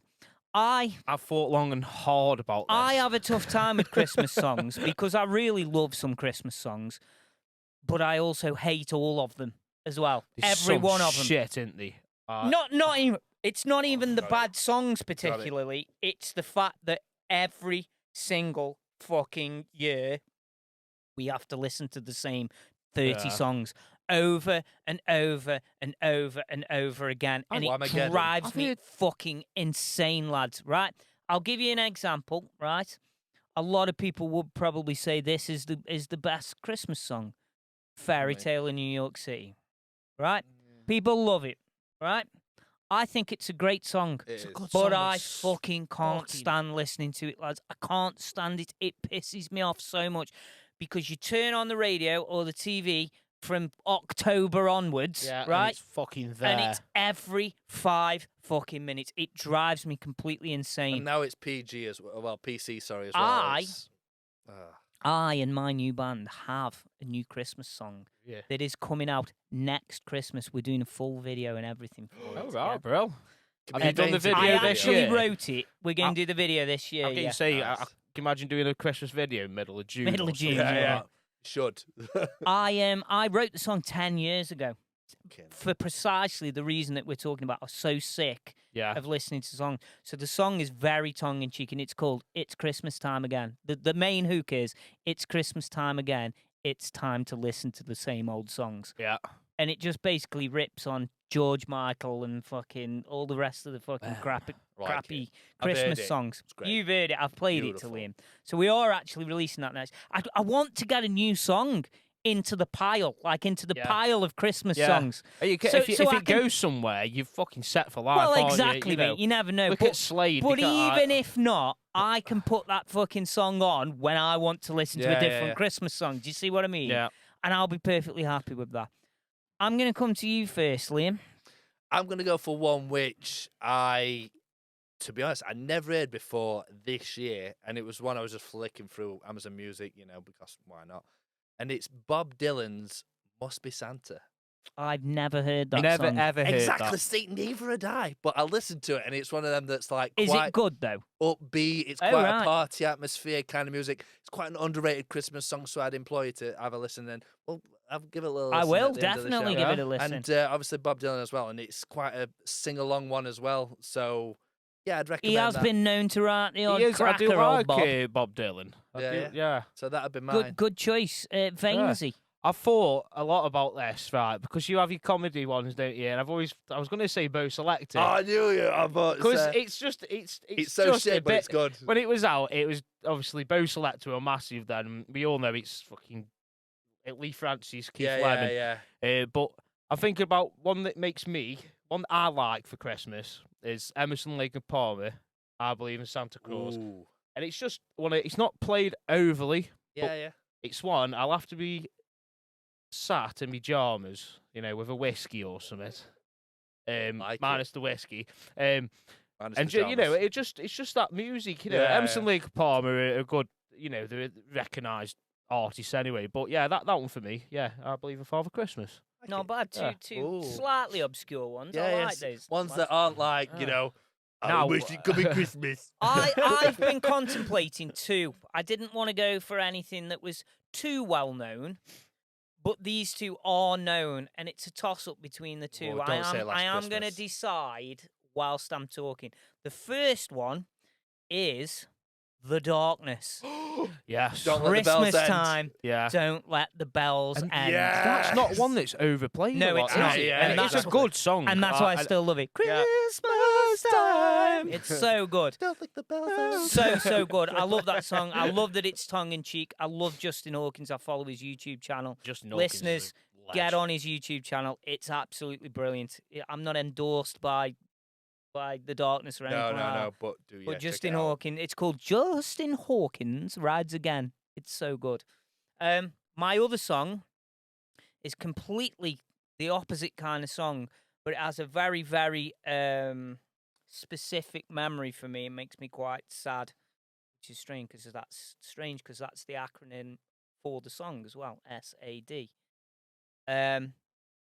I've thought long and hard about this. I have a tough time with Christmas songs because I really love some Christmas songs, but I also hate all of them as well. There's Every some one of them. shit, isn't they? Not even. It's not even the got it. bad songs Got it. particularly. It's the fact that every single fucking year we have to listen to the same 30 Yeah. songs over and over and over and over again, and it Armageddon. drives I've me heard- fucking insane, lads. Right? I'll give you an example. Right? A lot of people would probably say this is the best Christmas song, "Fairy Right. Tale in New York City." Right? People love it. Right? I think it's a great song. It is. But I fucking can't stand listening to it, lads. I can't stand it. It pisses me off so much because you turn on the radio or the TV from October onwards, Yeah, and right? it's fucking there. And it's every 5 fucking minutes. It drives me completely insane. And now it's PG as well. Well, PC, sorry, as well. I- It's- I and my new band have a new Christmas song Yeah. that is coming out next Christmas. We're doing a full video and everything for it. Oh, yeah. right, bro. Can Have we you done the Vainsey video I this actually year? wrote it. We're going to do the video this year. I'm going Yeah. to say, Nice. I can imagine doing a Christmas video middle of June. Middle or of June, something like yeah. that. Should. I wrote the song 10 years ago Okay. for precisely the reason that we're talking about. I was so sick Yeah. of listening to the song. So the song is very tongue-in-cheek, and it's called "It's Christmas Time Again." The main hook is "It's Christmas Time Again. it's time to listen to the same old songs. Yeah. And it just basically rips on George Michael and fucking all the rest of the fucking crappy Like it. crappy I've heard Christmas it. songs. It's great. You've heard it. I've played Beautiful. it to Liam. So we are actually releasing that next. I want to get a new song into the pile, like into the Yeah. pile of Christmas Yeah. songs. If it goes somewhere, you're fucking set for life. Well, aren't exactly, you? mate. You never know. Look but at Slade. but because even if not, I can put that fucking song on when I want to listen to a Yeah, yeah, different yeah. Christmas song. Do you see what I mean? yeah, And I'll be perfectly happy with that. I'm going to come to you first, Liam. I'm going to go for one which to be honest, I never heard before this year. And it was one I was just flicking through Amazon Music, because why not? And it's Bob Dylan's Must Be Santa. I've never heard that never song. ever heard Exactly. that. See, neither had I. But I listened to it, and it's one of them that's like Is quite it good, though? upbeat. It's Oh, quite right. a party atmosphere kind of music. It's quite an underrated Christmas song, so I'd implore you to have a listen. And I'll give it a little. I listen will at the end of the definitely show. give Yeah. it a listen. And obviously Bob Dylan as well, and it's quite a sing-along one as well. So yeah, I'd recommend He has that. been known to write the odd I do cracker, like old Bob. Bob Dylan. I Yeah, do- yeah. yeah. So that'd be mine. Good choice. Vainesy. I thought a lot about this, right? Because you have your comedy ones, don't you? And I was going to say Bo Selected. Oh, I knew you. I thought Because it's so just a shit, but bit- it's good. When it was out, it was obviously Bo Selected were massive then. And we all know it's fucking Lee Francis, Keith Lemon. yeah. But I think about one that I like for Christmas is Emerson, Lake and Palmer, I Believe in Santa Claus. Ooh. And it's just it's not played overly. Yeah. It's one I'll have to be sat in my pajamas, with a whiskey or something. Like Minus the whiskey. And Minus ju- pajamas. it's just that music, Yeah, Emerson, yeah. Lake and Palmer are good, they're recognised artists anyway. But yeah, that one for me, yeah, I Believe in Father Christmas. Not bad. Yeah. Two Ooh. slightly obscure ones. Yeah, I yeah. like those. Ones lads. that aren't like, Yeah. I Now- wish it could be Christmas. I've been contemplating two. I didn't want to go for anything that was too well known, but these two are known, and it's a toss up between the two. Well, don't say Last I am going to Christmas. decide whilst I'm talking. The first one is The Darkness. Yes. Don't let the bells Christmas end. time. Yeah. Don't let the bells And end. yeah. That's not one that's overplayed. No, a lot, it's is not. it? Yeah, And yeah, it's that's a good song. And that's why I still love it. yeah. Christmas time. It's so good. Don't let the bells So good. I love that song. I love that it's tongue in cheek. I love Justin Hawkins. I follow his YouTube channel. Justin Hawkins is a Listeners, get legend. on his YouTube channel. It's absolutely brilliant. I'm not endorsed by The Darkness or anything No, like that. no. But do But check Justin it out. Hawkins. It's called Justin Hawkins Rides Again. It's so good. My other song is completely the opposite kind of song, but it has a very, very specific memory for me. It makes me quite sad, which is strange because that's the acronym for the song as well, SAD. And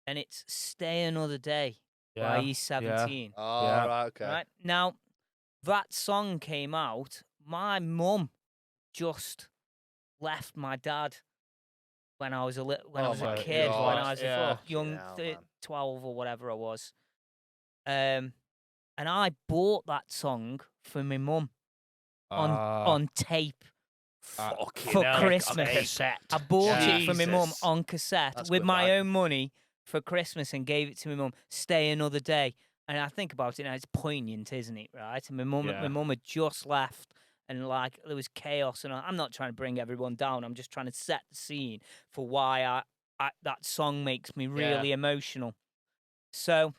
it's Stay Another Day by E17. Oh, Yeah. right, okay. Right now, that song came out. My mum just left my dad when I was a Oh I was a my kid, when I was Yeah. a young Fucking hell, man. 12 or whatever I was. And I bought that song for my mum on tape Fucking for hell, Christmas. cassette. I bought it for my mum Jesus. on cassette That's with good, my that. own money for Christmas and gave it to my mum. Stay Another Day. And I think about it now, it's poignant, isn't it? Right? And my Yeah. mum had just left, and like there was chaos. And I'm not trying to bring everyone down. I'm just trying to set the scene for why that song makes me really emotional. So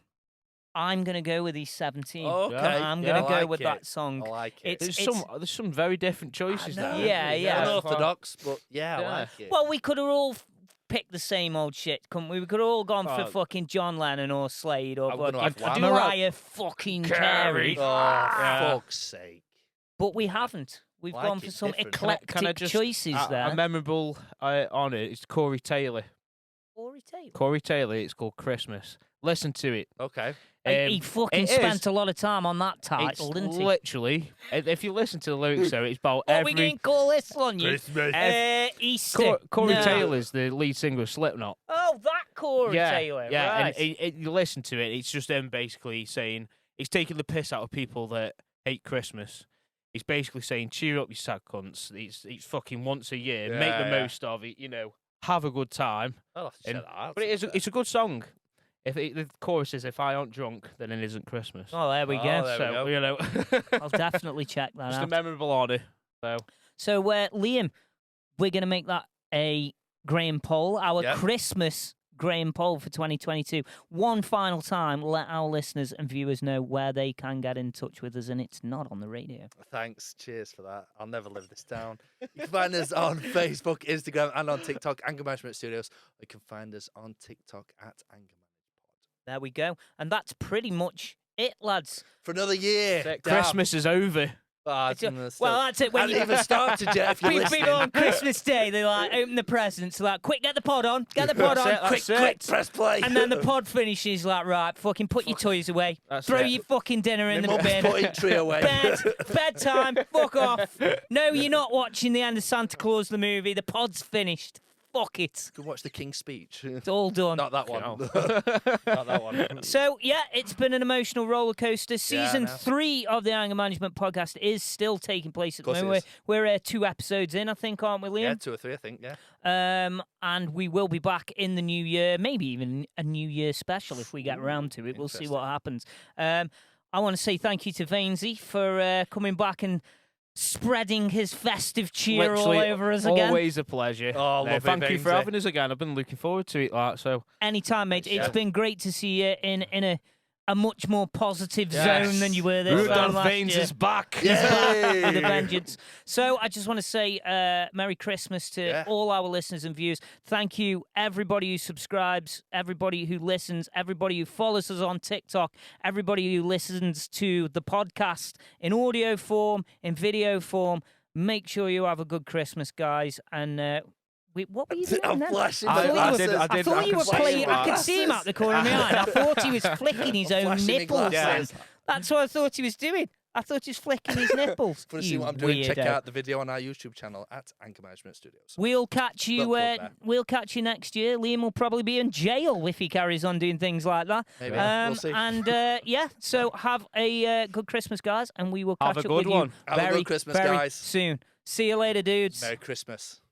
I'm gonna go with E17. Okay. I'm yeah, gonna I go like with that it. song. I like it. There's some very different choices I know. there. Yeah, yeah. Unorthodox, but yeah, I Yeah. like it. Well, we could have all picked the same old shit, couldn't we? We could have all gone for Oh. fucking John Lennon or Slade or I'm gonna fucking have one. Mariah fucking Carey. Oh, Yeah. fuck's sake. But we haven't. We've Like gone it for some different. eclectic Can I just choices there. a memorable on it? It's Corey Taylor. Corey Taylor. Corey Taylor. It's called Christmas. Listen to it. Okay. He fucking it spent is- a lot of time on that It's title, didn't he? literally, if you listen to the lyrics, though, it's about What are we going every. to call this one, you? Christmas. Easter. Corey No. Taylor's the lead singer of Slipknot. Oh, that Corey yeah, Taylor. yeah, right. and you listen to it. It's just them basically saying he's taking the piss out of people that hate Christmas. He's basically saying, cheer up, you sad cunts. It's fucking once a year. Make the Yeah, yeah. most of it. have a good time. I'll have to check that out. But it's a good song. The chorus is, if I aren't drunk, then it isn't Christmas. Oh, there we go. there we So, go. you know, I'll definitely check that just a out. memorable order. So, Liam, we're going to make that a Graham poll, our Yep. Christmas Graham poll for 2022. One final time, let our listeners and viewers know where they can get in touch with us, and it's not on the radio. Thanks. Cheers for that. I'll never live this down. You can find us on Facebook, Instagram, and on TikTok, Anger Management Studios. Or you can find us on TikTok at Anger Management There we go. And that's pretty much it, lads. for another year. Damn. Damn. Christmas is over. Ah, It's it's well, that's it. When hasn't you even started yet. If you're people listening. on Christmas Day, they like open the presents, like, quick, get the pod on, get the pod That's on. it, that's quick, press play. And then the pod finishes, like, right, fucking put your toys away, That's throw it. your fucking dinner in My the mum's bin. putting tree away. Bedtime, fuck off. No, you're not watching the end of Santa Claus the movie. The pod's finished. Fuck it. You can watch the King's Speech. It's all done. Not that one. hell. Not that one. So, yeah, it's been an emotional roller coaster. Season I know. 3 of the Anger Management podcast is still taking place at the Course it moment. is. We're 2 episodes in, I think, aren't we, Yeah, Liam? 2 or 3, I think. Yeah. And we will be back in the new year, maybe even a New Year special if we get around to it. We'll see what happens. I want to say thank you to Vainesy for coming back and spreading his festive cheer Literally, all over us again. Always a pleasure. Oh, lovely, thank you for Vainsey. having us again. I've been looking forward to it. Like, so Anytime, mate. It's Yeah. been great to see you in a much more positive Yes. zone than you were this time Rudolph last Veins year. is back. He's back with a Yay! vengeance. So I just want to say Merry Christmas to Yeah. all our listeners and viewers. Thank you, everybody who subscribes, everybody who listens, everybody who follows us on TikTok, everybody who listens to the podcast in audio form, in video form. Make sure you have a good Christmas, guys. And what were you doing I'm then? flashing I my thought you glasses. were- I thought you were flashing playing. my I could see him out the corner of my eye. And I thought he was flicking his own flashing my nipples. glasses. Then. That's what I thought he was doing. I thought he was flicking his nipples. If you want to see You what I'm doing, check weirdo. out the video on our YouTube channel at Anger Management Studios. We'll catch you. Well, there. We'll catch you next year. Liam will probably be in jail if he carries on doing things like that. Maybe. We'll see. And yeah, so have a good Christmas, guys, and we will catch Have a up good with one. you Have a good very, Christmas, very guys. soon. See you later, dudes. Merry Christmas.